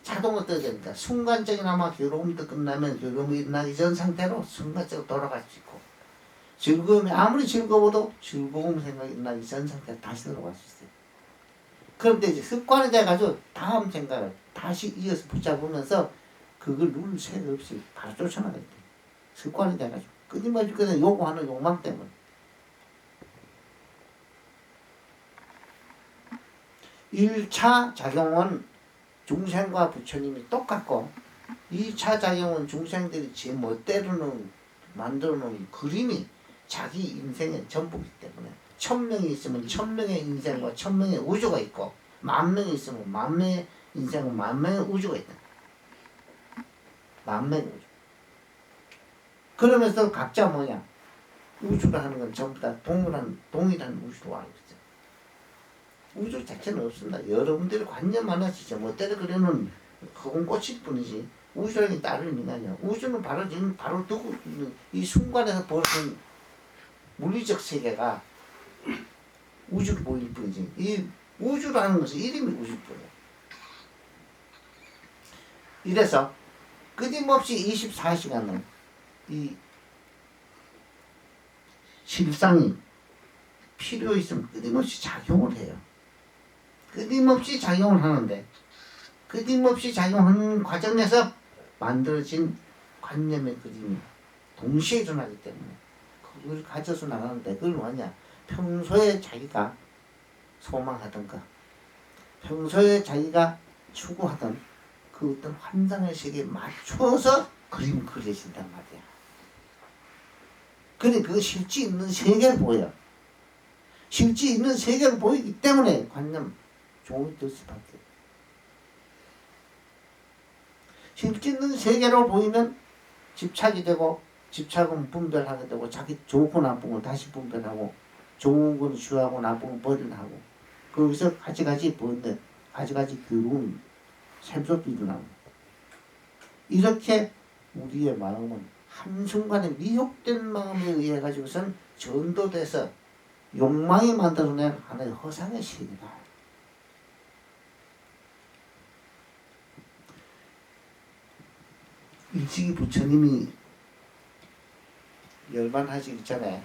자동으로 떠야 됩니다. 순간적이나마 괴로움도 끝나면 괴로움이 일어나기 전 상태로 순간적으로 돌아갈 수 있고 즐거움이 아무리 즐거워도 즐거움 생각이 일어나기 전 상태로 다시 돌아갈 수 있어요. 그런데 이제 습관이 돼가지고 다음 생각을 다시 이어서 붙잡으면서 그걸 누를 새가 없이 바로 쫓아나가야 돼요. 습관이 돼가지고 끊임없이 그냥 요구하는 욕망 때문에. 일 차 작용은 중생과 부처님이 똑같고 2차 작용은 중생들이 제 멋대로는 만들어놓은 그림이 자기 인생의 전부이기 때문에 1000명이 있으면 1000명의 인생과 1000명의 우주가 있고 10,000명이 있으면 10,000명의 인생과 10,000명의 우주가 있다. 10,000명의 우주. 그러면서 각자 뭐냐? 우주라 하는 건 전부 다 동일한 우주로 알고 있어요. 우주 자체는 없습니다. 여러분들의 관념 하나씩 멋대로 그려놓은 흑은 꽃일 뿐이지 우주라는 게 다른 의미가 아니야. 우주는 바로 지금 바로 두고 있는 이 순간에서 보는 물리적 세계가 우주로 보일 뿐이지 이 우주라는 것은 이름이 우주일 뿐이야. 이래서 끊임없이 24시간은 이 실상이 필요 있으면 끊임없이 작용을 해요. 끊임없이 작용을 하는데 끊임없이 작용하는 과정에서 만들어진 관념의 그림이 동시에 일어나기 때문에 그걸 가져서 나가는데 그걸 뭐냐? 평소에 자기가 소망하던 것, 평소에 자기가 추구하던 그 어떤 환상의 세계에 맞춰서 그림을 그려진단 말이야. 그래 그 실제 있는 세계를 보여. 실제 있는 세계를 보이기 때문에 관념 종이 될 수밖에 없어. 실제 있는 세계로 보이면 집착이 되고 집착은 분별하게 되고 자기 좋고 나쁜 걸 다시 분별하고 좋은 건 취하고 나쁜 건 버리하고 거기서 가지가지 보는데 가지가지 괴로운 샘솟도 일어나고 이렇게 우리의 마음은 한순간에 미혹된 마음에 의해 가지고선 전도돼서 욕망이 만들어낸 하나의 허상의 세계다. 일찍이 부처님이 열반하시기 전에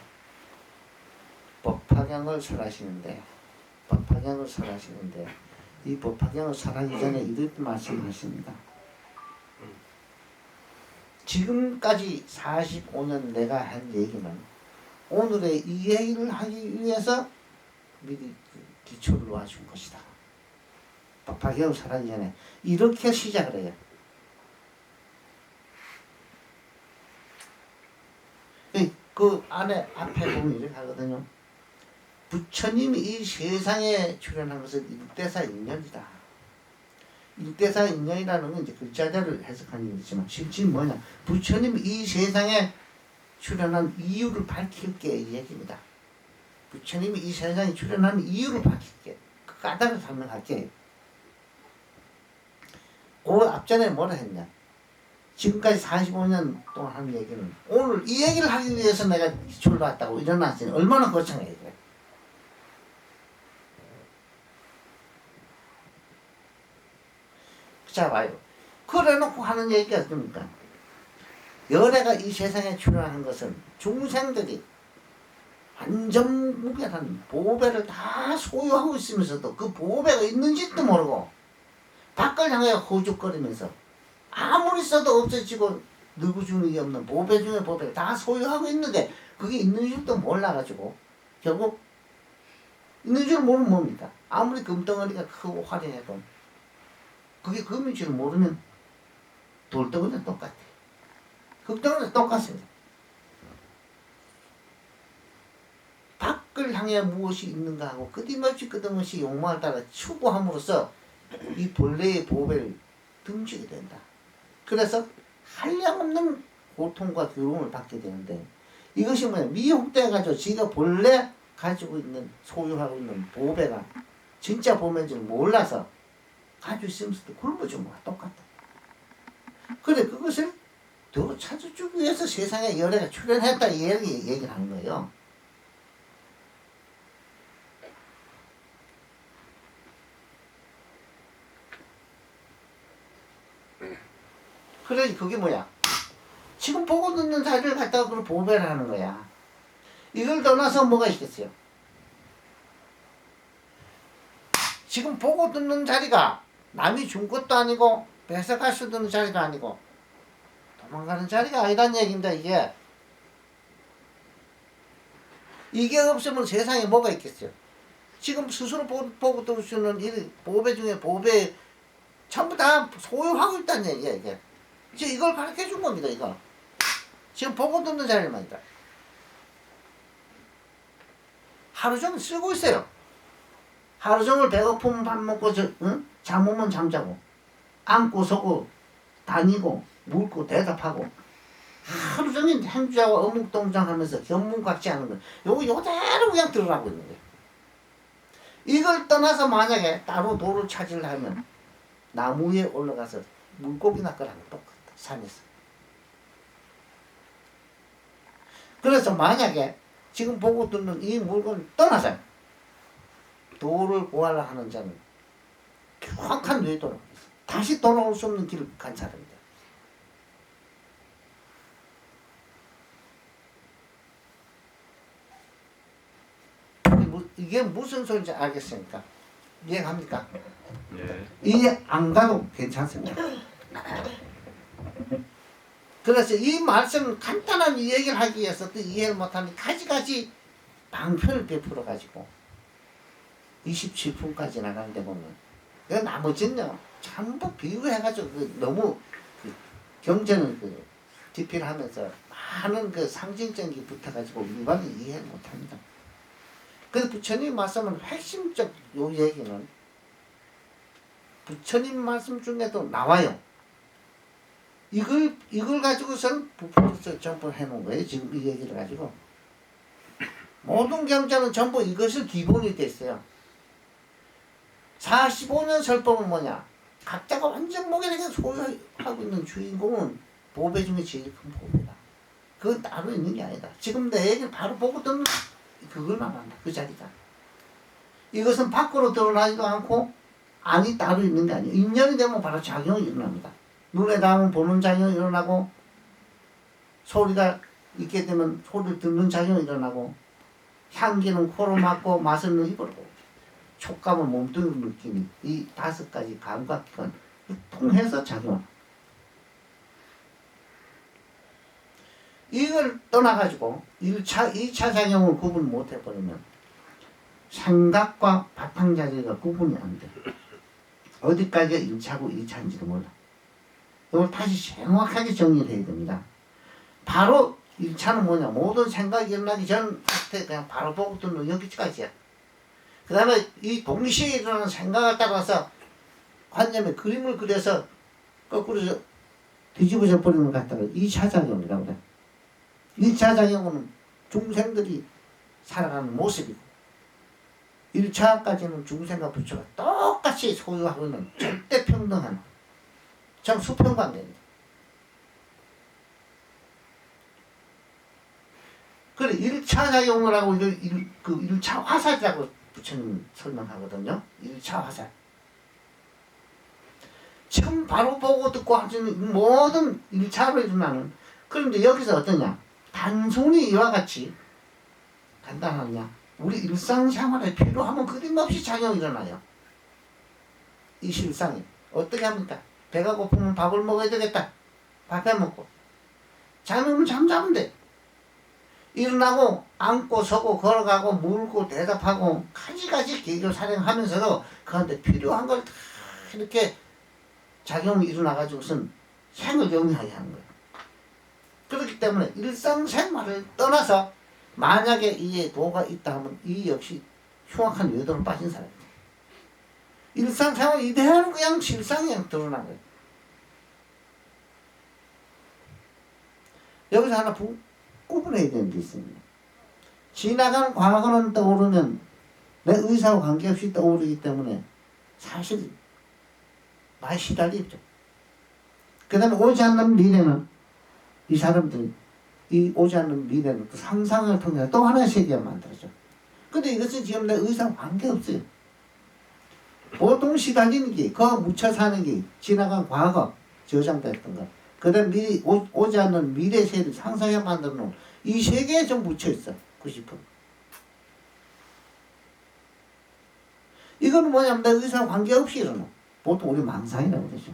법화경을 설하시는데 이 법화경을 설하기 전에 이렇게 말씀하십니다. 지금까지 45년 내가 한 얘기는 오늘의 이 얘기를 하기 위해서 미리 기초를 놓아준 것이다. 법화경을 설하기 전에 이렇게 시작을 해요. 그 안에 앞에 보면 이렇게 하거든요. 부처님이 이 세상에 출현한 것은 일대사 인연이다. 일대사 인연이라는 건 이제 글자대로 해석하는 얘기지만 실제 뭐냐? 부처님이 이 세상에 출현한 이유를 밝힐게 이 얘기입니다. 부처님이 이 세상에 출현한 이유를 밝힐게. 그 까닭을 설명할게. 그 앞전에 뭐라 했냐? 지금까지 45년 동안 한 얘기는 오늘 이 얘기를 하기 위해서 내가 출발했다고 일어났으니 얼마나 거창해 그래. 자 봐요. 그래놓고 하는 얘기가 뭡니까? 열애가 이 세상에 출현한 것은 중생들이 완전 무별한 보배를 다 소유하고 있으면서도 그 보배가 있는지도 모르고 밖을 향해 호죽거리면서 아무리 써도 없어지고 누구주는 게 없는 보배 중에 보배를 다 소유하고 있는데 그게 있는 줄도 몰라가지고 결국 있는 줄 모르면 뭡니까? 아무리 금덩어리가 크고 화려해도 그게 금인 줄 모르면 돌덩어리랑 똑같아. 흙덩어리랑 똑같습니다. 밖을 향해 무엇이 있는가 하고 끝임없이 욕망을 따라 추구함으로써 이 본래의 보배를 등지게 된다. 그래서 한량없는 고통과 괴로움을 받게 되는데 이것이 뭐냐? 미혹돼가지고 지가 본래 가지고 있는 소유하고 있는 보배가 진짜 보배인 줄 몰라서 가지고 있으면서도 굶어준 거와 똑같다. 그래 그것을 더 찾아주기 위해서 세상에 열애가 출현했다 이 얘기를 하는 거예요. 그래 그게 뭐야? 지금 보고 듣는 자리를 갖다가 그걸 보배를 하는 거야. 이걸 떠나서 뭐가 있겠어요? 지금 보고 듣는 자리가 남이 준 것도 아니고 뺏어갈 수 있는 자리가 아니고 도망가는 자리가 아니란 얘기입니다. 이게 없으면 세상에 뭐가 있겠어요? 지금 스스로 보고 들을 수 있는 이 보배 중에 보배 전부 다 소유하고 있다는 얘기야 이게. 이제 이걸 가르쳐 준 겁니다. 이거 지금 보고 듣는 자리만이다. 하루 종일 쓰고 있어요. 하루 종일 배고프면 밥 먹고 잠오면 잠자고 앉고 서고 다니고 묻고 대답하고 하루 종일 행주하고 어묵동장하면서 견문각지하는 거 요거 요대로 그냥 들으라고 있는 거예요. 이걸 떠나서 만약에 따로 도를 찾으려면 나무 위에 올라가서 물고기나 끌하고 똑같다. 산에서. 그래서 만약에 지금 보고 듣는 이 물건을 떠나서 도를 구하려 하는 자는 정확한 뇌도로 다시 돌아올 수 없는 길을 간 사람입니다. 이게 무슨 소리인지 알겠습니까? 이해갑니까? 예. 이해 안 가도 괜찮습니다. 그래서 이 말씀 간단한 이 얘기를 하기 위해서 또 이해를 못하는 가지가지 방편을 베풀어 가지고 27분까지 나가는데 보면 그 나머지는요 전부 비유해가지고 너무 경전을 디필하면서 많은 상징적인 게 붙어가지고 일반인 이해를 못합니다. 그래서 부처님 말씀은 핵심적 요 얘기는 부처님 말씀 중에도 나와요. 이걸 가지고선 부풀어서 전부 해놓은 거예요. 지금 이 얘기를 가지고. 모든 경전은 전부 이것을 기본이 됐어요. 45년 설법은 뭐냐? 각자가 완전 목에다가 소유하고 있는 주인공은 보배 중에 제일 큰 보배다. 그건 따로 있는 게 아니다. 지금 내 얘기를 바로 보고 듣는 그걸만 한다. 그 자리다. 이것은 밖으로 드러나지도 않고 안이 따로 있는 게 아니에요. 인연이 되면 바로 작용이 일어납니다. 눈에 닿으면 보는 작용이 일어나고 소리가 있게 되면 소리를 듣는 작용이 일어나고 향기는 코로 맡고 맛은 입으로 촉감은 몸뚱이로 느끼니 이 5가지 감각기관 통해서 작용합니다. 이걸 떠나가지고 1차, 2차 작용을 구분 못해버리면 생각과 바탕자리가 구분이 안 돼. 어디까지가 1차고 2차인지도 몰라. 이걸 다시 정확하게 정리를 해야 됩니다. 바로 1차는 뭐냐? 모든 생각이 일어나기 전 상태 그냥 바로 보고 듣는 여기까지야. 그 다음에 이 동시에 일어나는 생각을 따라서 관념에 그림을 그려서 거꾸로 뒤집어져 버리는 것 같다가 2차 작용이라고 그래. 2차 작용은 중생들이 살아가는 모습이고 1차까지는 중생과 부처가 똑같이 소유하고 있는 절대 평등한 참 수평관계입니다. 그래 1차 작용을 하고 그 1차 화살이라고 부처님 설명하거든요. 1차 화살. 지금 바로 보고 듣고 하시는 모든 1차로 일어나는. 그런데 여기서 어떠냐? 단순히 이와 같이 간단하냐? 우리 일상생활에 필요하면 끊임없이 작용이 일어나요. 이 실상이. 어떻게 합니까? 배가 고프면 밥을 먹어야 되겠다. 밥 해먹고. 잠이면 잠자면 돼. 일어나고 앉고 서고 걸어가고 물고 대답하고 가지가지 개교 사령하면서도 그한테 필요한 걸 다 이렇게 작용이 일어나가지고선 생을 영위하게 하는 거예요. 그렇기 때문에 일상생활을 떠나서 만약에 이에 도가 있다 하면 이 역시 흉악한 외도로 빠진 사람이에요. 일상생활 이대로 그냥 실상이 그냥 드러난 거예요. 여기서 하나 구분해야 되는 게 있습니다. 지나간 과거는 떠오르면 내 의사와 관계없이 떠오르기 때문에 사실 많이 시달리죠. 그 다음에 오지 않는 미래는 이 사람들이 이 오지 않는 미래는 또 상상을 통해서 또 하나의 세계가 만들어져. 근데 이것은 지금 내 의사와 관계없어요. 보통 시달리는 게, 그 묻혀 사는 게 지나간 과거 저장됐던 것. 그 다음 미리 오지 않는 미래 세계 상상해 만들어 놓은 이 세계에 좀 묻혀있어. 90%. 이거는 뭐냐면 내 의사와 관계없이 일어나. 보통 우리 망상이라고 그러죠.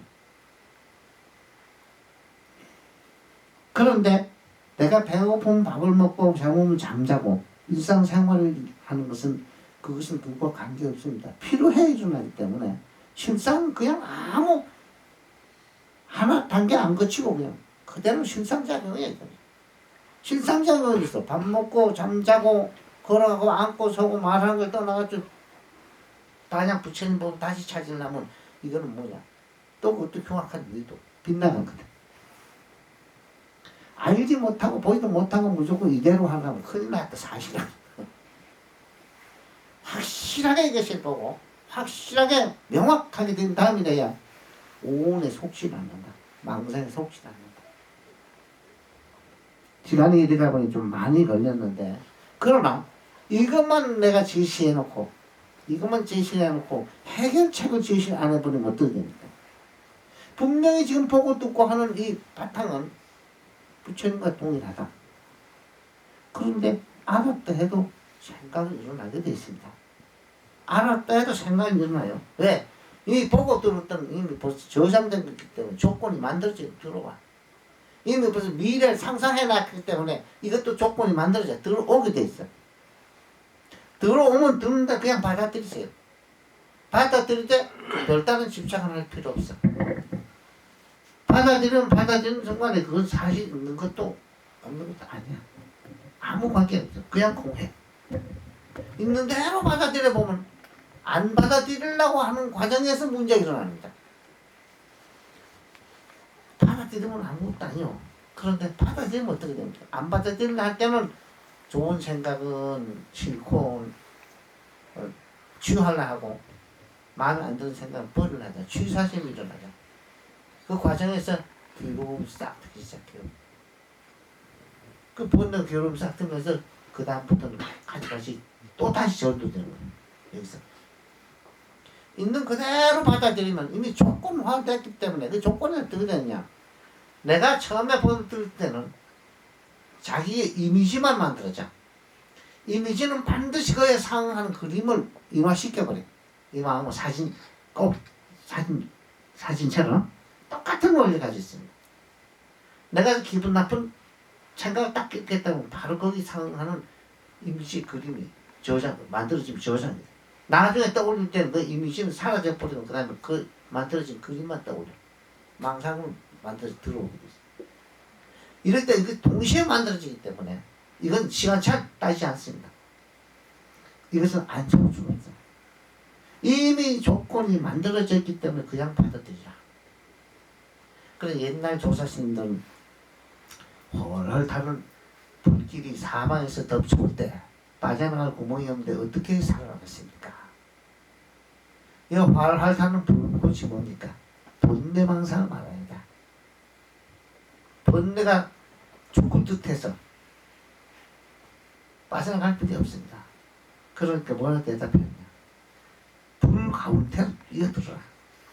그런데 내가 배고프면 밥을 먹고 잠오면 잠자고 일상생활을 하는 것은 그것은 누구와 관계없습니다. 필요해 일어나기 때문에 실상 그냥 아무 하나 단계 안 거치고 그냥 그대로 실상작용이에요. 실상작용이 있어. 밥 먹고 잠자고 걸어가고 앉고 서고 말하는 걸 떠나가지고 만약 부처님 보면 다시 찾으려면 이거는 뭐냐? 또 그것도 흉악한 의도 빗나간 거다. 알지 못하고 보지도 못하고 무조건 이대로 하려면 큰일 났다 사실은. 확실하게 이것을 보고 확실하게 명확하게 된 다음이 돼야 오온에 속지는 않는다. 망상에 속지는 않는다. 시간이 이르다 보니 좀 많이 걸렸는데 그러나 이것만 내가 제시해놓고 이것만 제시해놓고 해결책을 제시 안 해버리면 어떻게 됩니까? 분명히 지금 보고 듣고 하는 이 바탕은 부처님과 동일하다. 그런데 알았다 해도 생각이 일어나게 되어 있습니다. 알았다 해도 생각이 일어나요. 왜? 이 보고 들었던 이미 벌써 저장된 거기 때문에 조건이 만들어져 들어와. 이미 벌써 미래를 상상해놨기 때문에 이것도 조건이 만들어져 들어오게 돼 있어. 들어오면 듣는다 그냥 받아들이세요. 받아들일 때 별다른 집착을 할 필요 없어. 받아들이면 받아들이는 순간에 그건 사실 있는 것도 없는 것도 아니야. 아무 관계 없어. 그냥 공해. 있는 대로 받아들여 보면 안 받아들이려고 하는 과정에서 문제가 일어납니다. 받아들이면 아무것도 아니요. 그런데 받아들이면 어떻게 됩니까? 안 받아들이려 할 때는 좋은 생각은 싫고 치유하려 하고 마음에 안 드는 생각은 버리려 하자. 취사심이 일어나자. 그 과정에서 괴로움이 싹 트기 시작해요. 그 본능 괴로움이 싹 트면서 그 다음부터는 가지가지 또 다시 절도되는 거예요. 여기서 있는 그대로 받아들이면 이미 조건화됐기 때문에 그 조건이 어떻게 되느냐? 내가 처음에 보여드릴 때는 자기의 이미지만 만들어져. 이미지는 반드시 그에 상응하는 그림을 인화시켜버려. 인화하면 사진, 꼭 사진처럼 똑같은 원리를 가지고 있습니다. 내가 기분 나쁜 생각을 딱 깼다면 바로 거기 상응하는 이미지 그림이 만들어지면 저장이 돼. 나중에 떠올릴 때는 그 이미지는 사라져버리고 그 다음에 그 만들어진 그림만 떠올려. 망상으로 만들어서 들어오게 돼 있어. 이럴 때 이게 동시에 만들어지기 때문에 이건 시간차 따지지 않습니다. 이것은 안 좋을 수가 없어요. 이미 조건이 만들어졌기 때문에 그냥 받아들이라. 그래 옛날 조사스님들은 헐헐 타는 불길이 사방에서 덮쳐올 때 빠져나갈 구멍이 없는데 어떻게 살아나겠습니까? 이 활활 타는 불꽃이 뭡니까? 번뇌망상을 말합니다. 번뇌가 죽을 듯해서 빠져나갈 필요 없습니다. 그러니까 뭐라 대답했냐? 불 가운데로 뛰어들어라.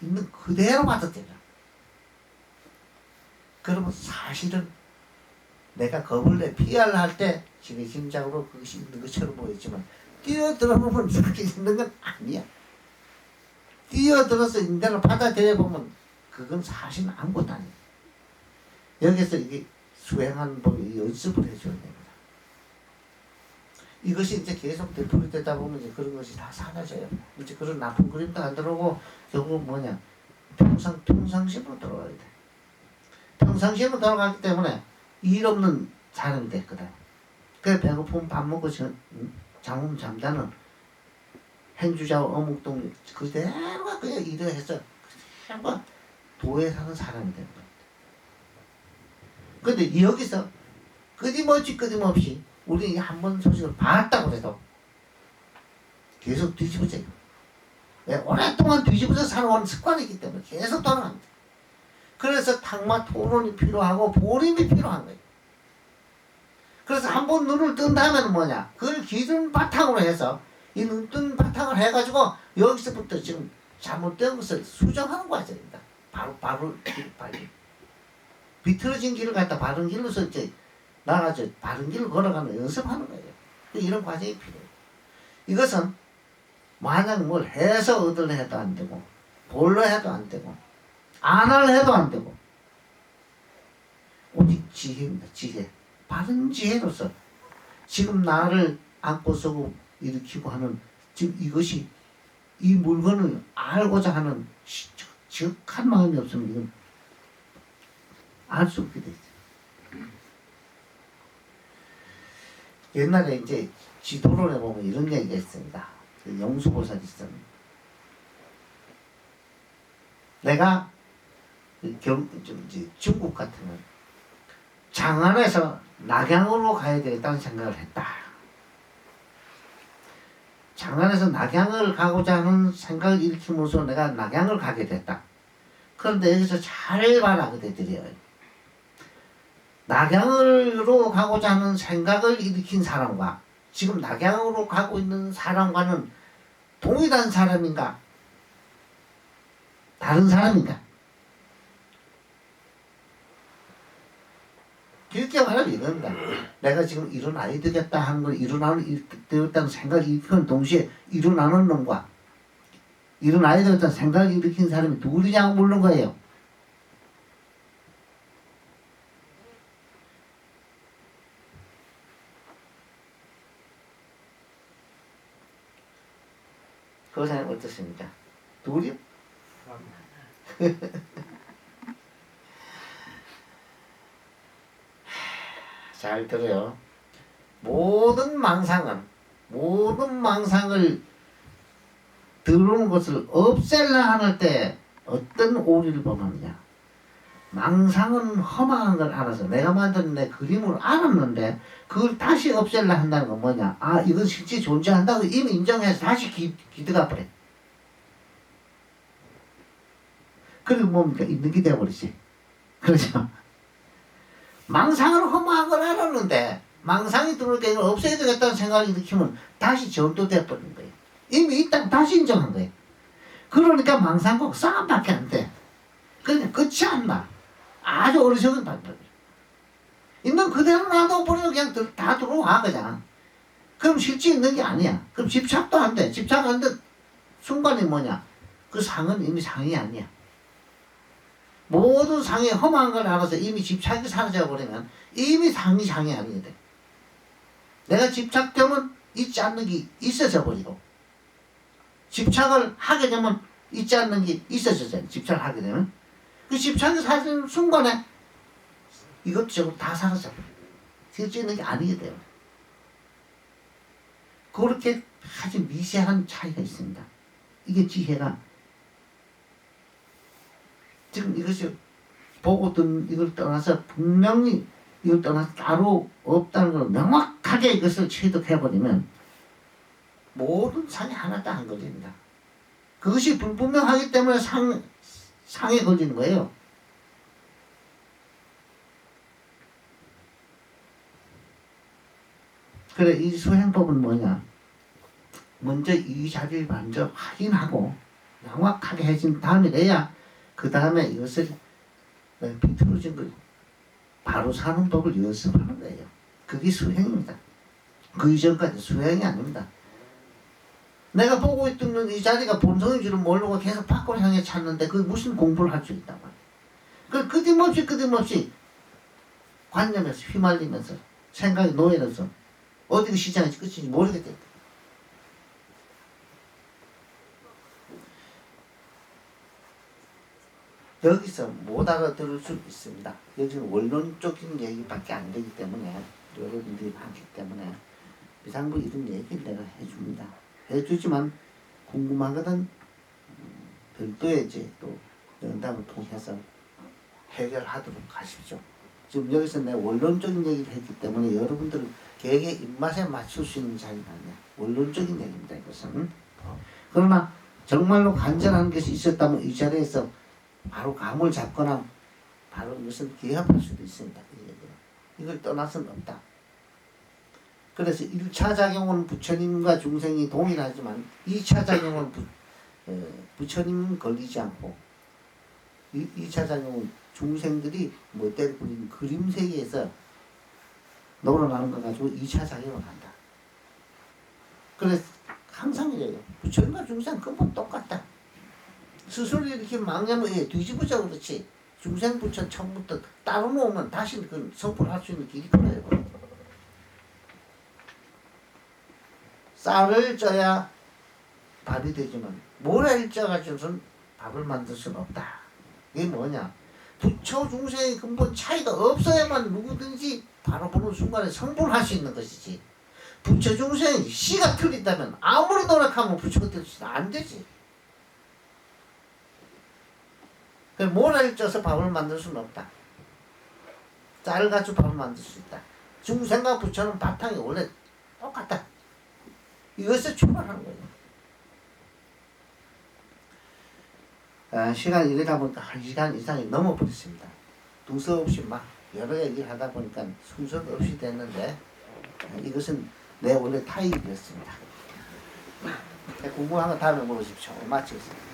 있는 그대로 받아들여라. 그러면 사실은 내가 겁을 내 피하려 할 때 지금 심장으로 그것이 있는 것처럼 보이지만 뛰어들어보면 그렇게 있는 건 아니야. 뛰어들어서 있는 대로 받아들여보면 그건 사실은 아무것도 아니야. 여기서 이게 수행하는 법이 연습을 해줘야 됩니다. 이것이 이제 계속 되풀이 되다 보면 이제 그런 것이 다 사라져요. 이제 그런 나쁜 그림도 안 들어오고 결국 뭐냐 평상심으로 돌아가야 돼. 평상심으로 돌아가기 때문에 일 없는 사람이 됐거든. 그래 배고프면 밥 먹고 잠으면 잠자는 행주자와 어묵동 그대로가 그냥 일을 해서 그대로가 도에 사는 사람이 되는 겁니다. 근데 여기서 끊임없이 우리 한 번 소식을 봤다고 해도 계속 뒤집어져요. 왜? 오랫동안 뒤집어져 살아온 습관이기 때문에 계속 돌아갑니다. 그래서 탁마 토론이 필요하고 보림이 필요한 거예요. 그래서 한 번 눈을 뜬 다음에는 뭐냐? 그걸 기준 바탕으로 해서 이 눈 뜬 바탕을 해가지고 여기서부터 지금 잘못된 것을 수정하는 과정입니다. 바로 비틀어진 길을 갖다 바른 길로서 이제 나가서 바른 길을 걸어가는 연습하는 거예요. 이런 과정이 필요해요. 이것은 만약 뭘 해서 얻으려 해도 안 되고 볼러 해도 안 되고 안 하려 해도 안 되고 오직 지혜입니다. 지혜. 바른 지혜로서 지금 나를 안고 서고 일으키고 하는 지금 이것이 이 물건을 알고자 하는 적한 마음이 없으면 이건 알 수 없게 되죠. 옛날에 이제 지도론에 보면 이런 얘기가 있습니다. 영수보살이 있었는데 내가 중국 같으면 장안에서 낙양으로 가야 되겠다는 생각을 했다. 장안에서 낙양을 가고자 하는 생각을 일으킴으로써 내가 낙양을 가게 됐다. 그런데 여기서 잘 봐라 그대들이요. 낙양으로 가고자 하는 생각을 일으킨 사람과 지금 낙양으로 가고 있는 사람과는 동일한 사람인가? 다른 사람인가? 길게 말하면 이겁니다. 내가 지금 일어나야 되겠다 하는 걸 되겠다는 생각을 일으키는 동시에 일어나는 놈과 일어나야 되겠다는 생각을 일으킨 사람이 누구냐고 묻는 거예요. 그 사람 어떻습니까? 둘이? 잘 들어요. 모든 망상을 들어오는 것을 없앨라 하는 때 어떤 오리를 범하느냐. 망상은 허망한 걸 알아서 내가 만든 내 그림을 알았는데 그걸 다시 없앨라 한다는 건 뭐냐. 아 이건 실제 존재한다고 이미 인정해서 다시 기대가 버려. 그리고 뭡니까? 있는 게 되어버리지. 그렇죠? 망상을 허망한 걸 알았는데 망상이 들어올 때 이걸 없애야 되겠다는 생각을 일으키면 다시 전도돼 버린 거예요. 이미 있다고 다시 인정한 거예요. 그러니까 망상과 싸움밖에 안 돼. 그냥 끝이 안 나. 아주 어리석은 방법이에요. 있는 그대로 놔둬버리면 그냥 다 들어와 그냥. 그럼 실제 있는 게 아니야. 그럼 집착도 안 돼. 집착 안 돼. 순간이 뭐냐. 그 상은 이미 상이 아니야. 모든 상이 험한 걸 알아서 이미 집착이 사라져버리면 이미 상이 아니게 돼. 내가 집착되면 있지 않는 게 있어져 버리고 집착을 하게 되면 있지 않는 게 있어져요. 집착을 하게 되면 그 집착이 사라지는 순간에 이것도 저것도 다 사라져. 실제 있는 게 아니게 돼요. 그렇게 아주 미세한 차이가 있습니다. 이게 지혜가 지금 이것이 보고 든 이걸 떠나서 분명히 이걸 떠나서 따로 없다는 걸 명확하게 이것을 취득해버리면 모든 상이 하나도 안 걸립니다. 그것이 불분명하기 때문에 상에 걸리는 거예요. 그래, 이 수행법은 뭐냐? 먼저 이 자리를 먼저 확인하고 명확하게 해진 다음에 돼야 그 다음에 이것을 비틀어진 걸 바로 사는 법을 연습하는 거예요. 그게 수행입니다. 그 이전까지 수행이 아닙니다. 내가 보고 있던 이 자리가 본성인 줄은 모르고 계속 밖으로 향해 찾는데 그게 무슨 공부를 할 수 있단 말이에요. 그 끊임없이 관념에서 휘말리면서 생각이 노예로서 어디가 시작인지 끝인지 모르게 됐다. 여기서 못 알아들을 수 있습니다. 여기는 원론적인 얘기밖에 안 되기 때문에 여러분들이 하기 때문에 비상부 이런 얘기를 내가 해줍니다. 해주지만 궁금하거든 별도의 이제 또 연담을 통해서 해결하도록 하십시오. 지금 여기서 내가 원론적인 얘기를 했기 때문에 여러분들 개개의 입맛에 맞출 수 있는 자리가 아니야. 원론적인 얘기입니다. 이것은. 그러나 정말로 간절한 것이 있었다면 이 자리에서 바로 감을 잡거나 바로 이것은 기합할 수도 있습니다. 이걸 떠나서는 없다. 그래서 1차 작용은 부처님과 중생이 동일하지만 2차 작용은 부처님은 걸리지 않고 2차 작용은 중생들이 멋대로 그린 그림 세계에서 놀아나는 거 가지고 2차 작용을 한다. 그래서 항상 이래요. 부처님과 중생根本 똑같다. 스스로 이렇게 망념을 뒤집어져 그렇지. 중생 부처 처음부터 따로 놓으면 다시 그 성불할 수 있는 길이 끊어요. 쌀을 쪄야 밥이 되지만 모래를 쪄가지고는 밥을 만들 수는 없다. 이게 뭐냐? 부처 중생의 근본 차이가 없어야만 누구든지 바로 보는 순간에 성불할 수 있는 것이지. 부처 중생이 씨가 틀린다면 아무리 노력하면 부처가 될 수 안 되지. 모래를 쪄서 밥을 만들 수는 없다. 쌀을 가지고 밥을 만들 수 있다. 중생과 부처는 바탕이 원래 똑같다. 이것을 출발하는 거예요. 시간이 이러다 보니까 1시간 이상이 넘어버렸습니다. 두서없이 막 여러 얘기를 하다 보니까 순서도 없이 됐는데 이것은 내 원래 타입이었습니다. 궁금한 거 다음에 물어주십시오. 마치겠습니다.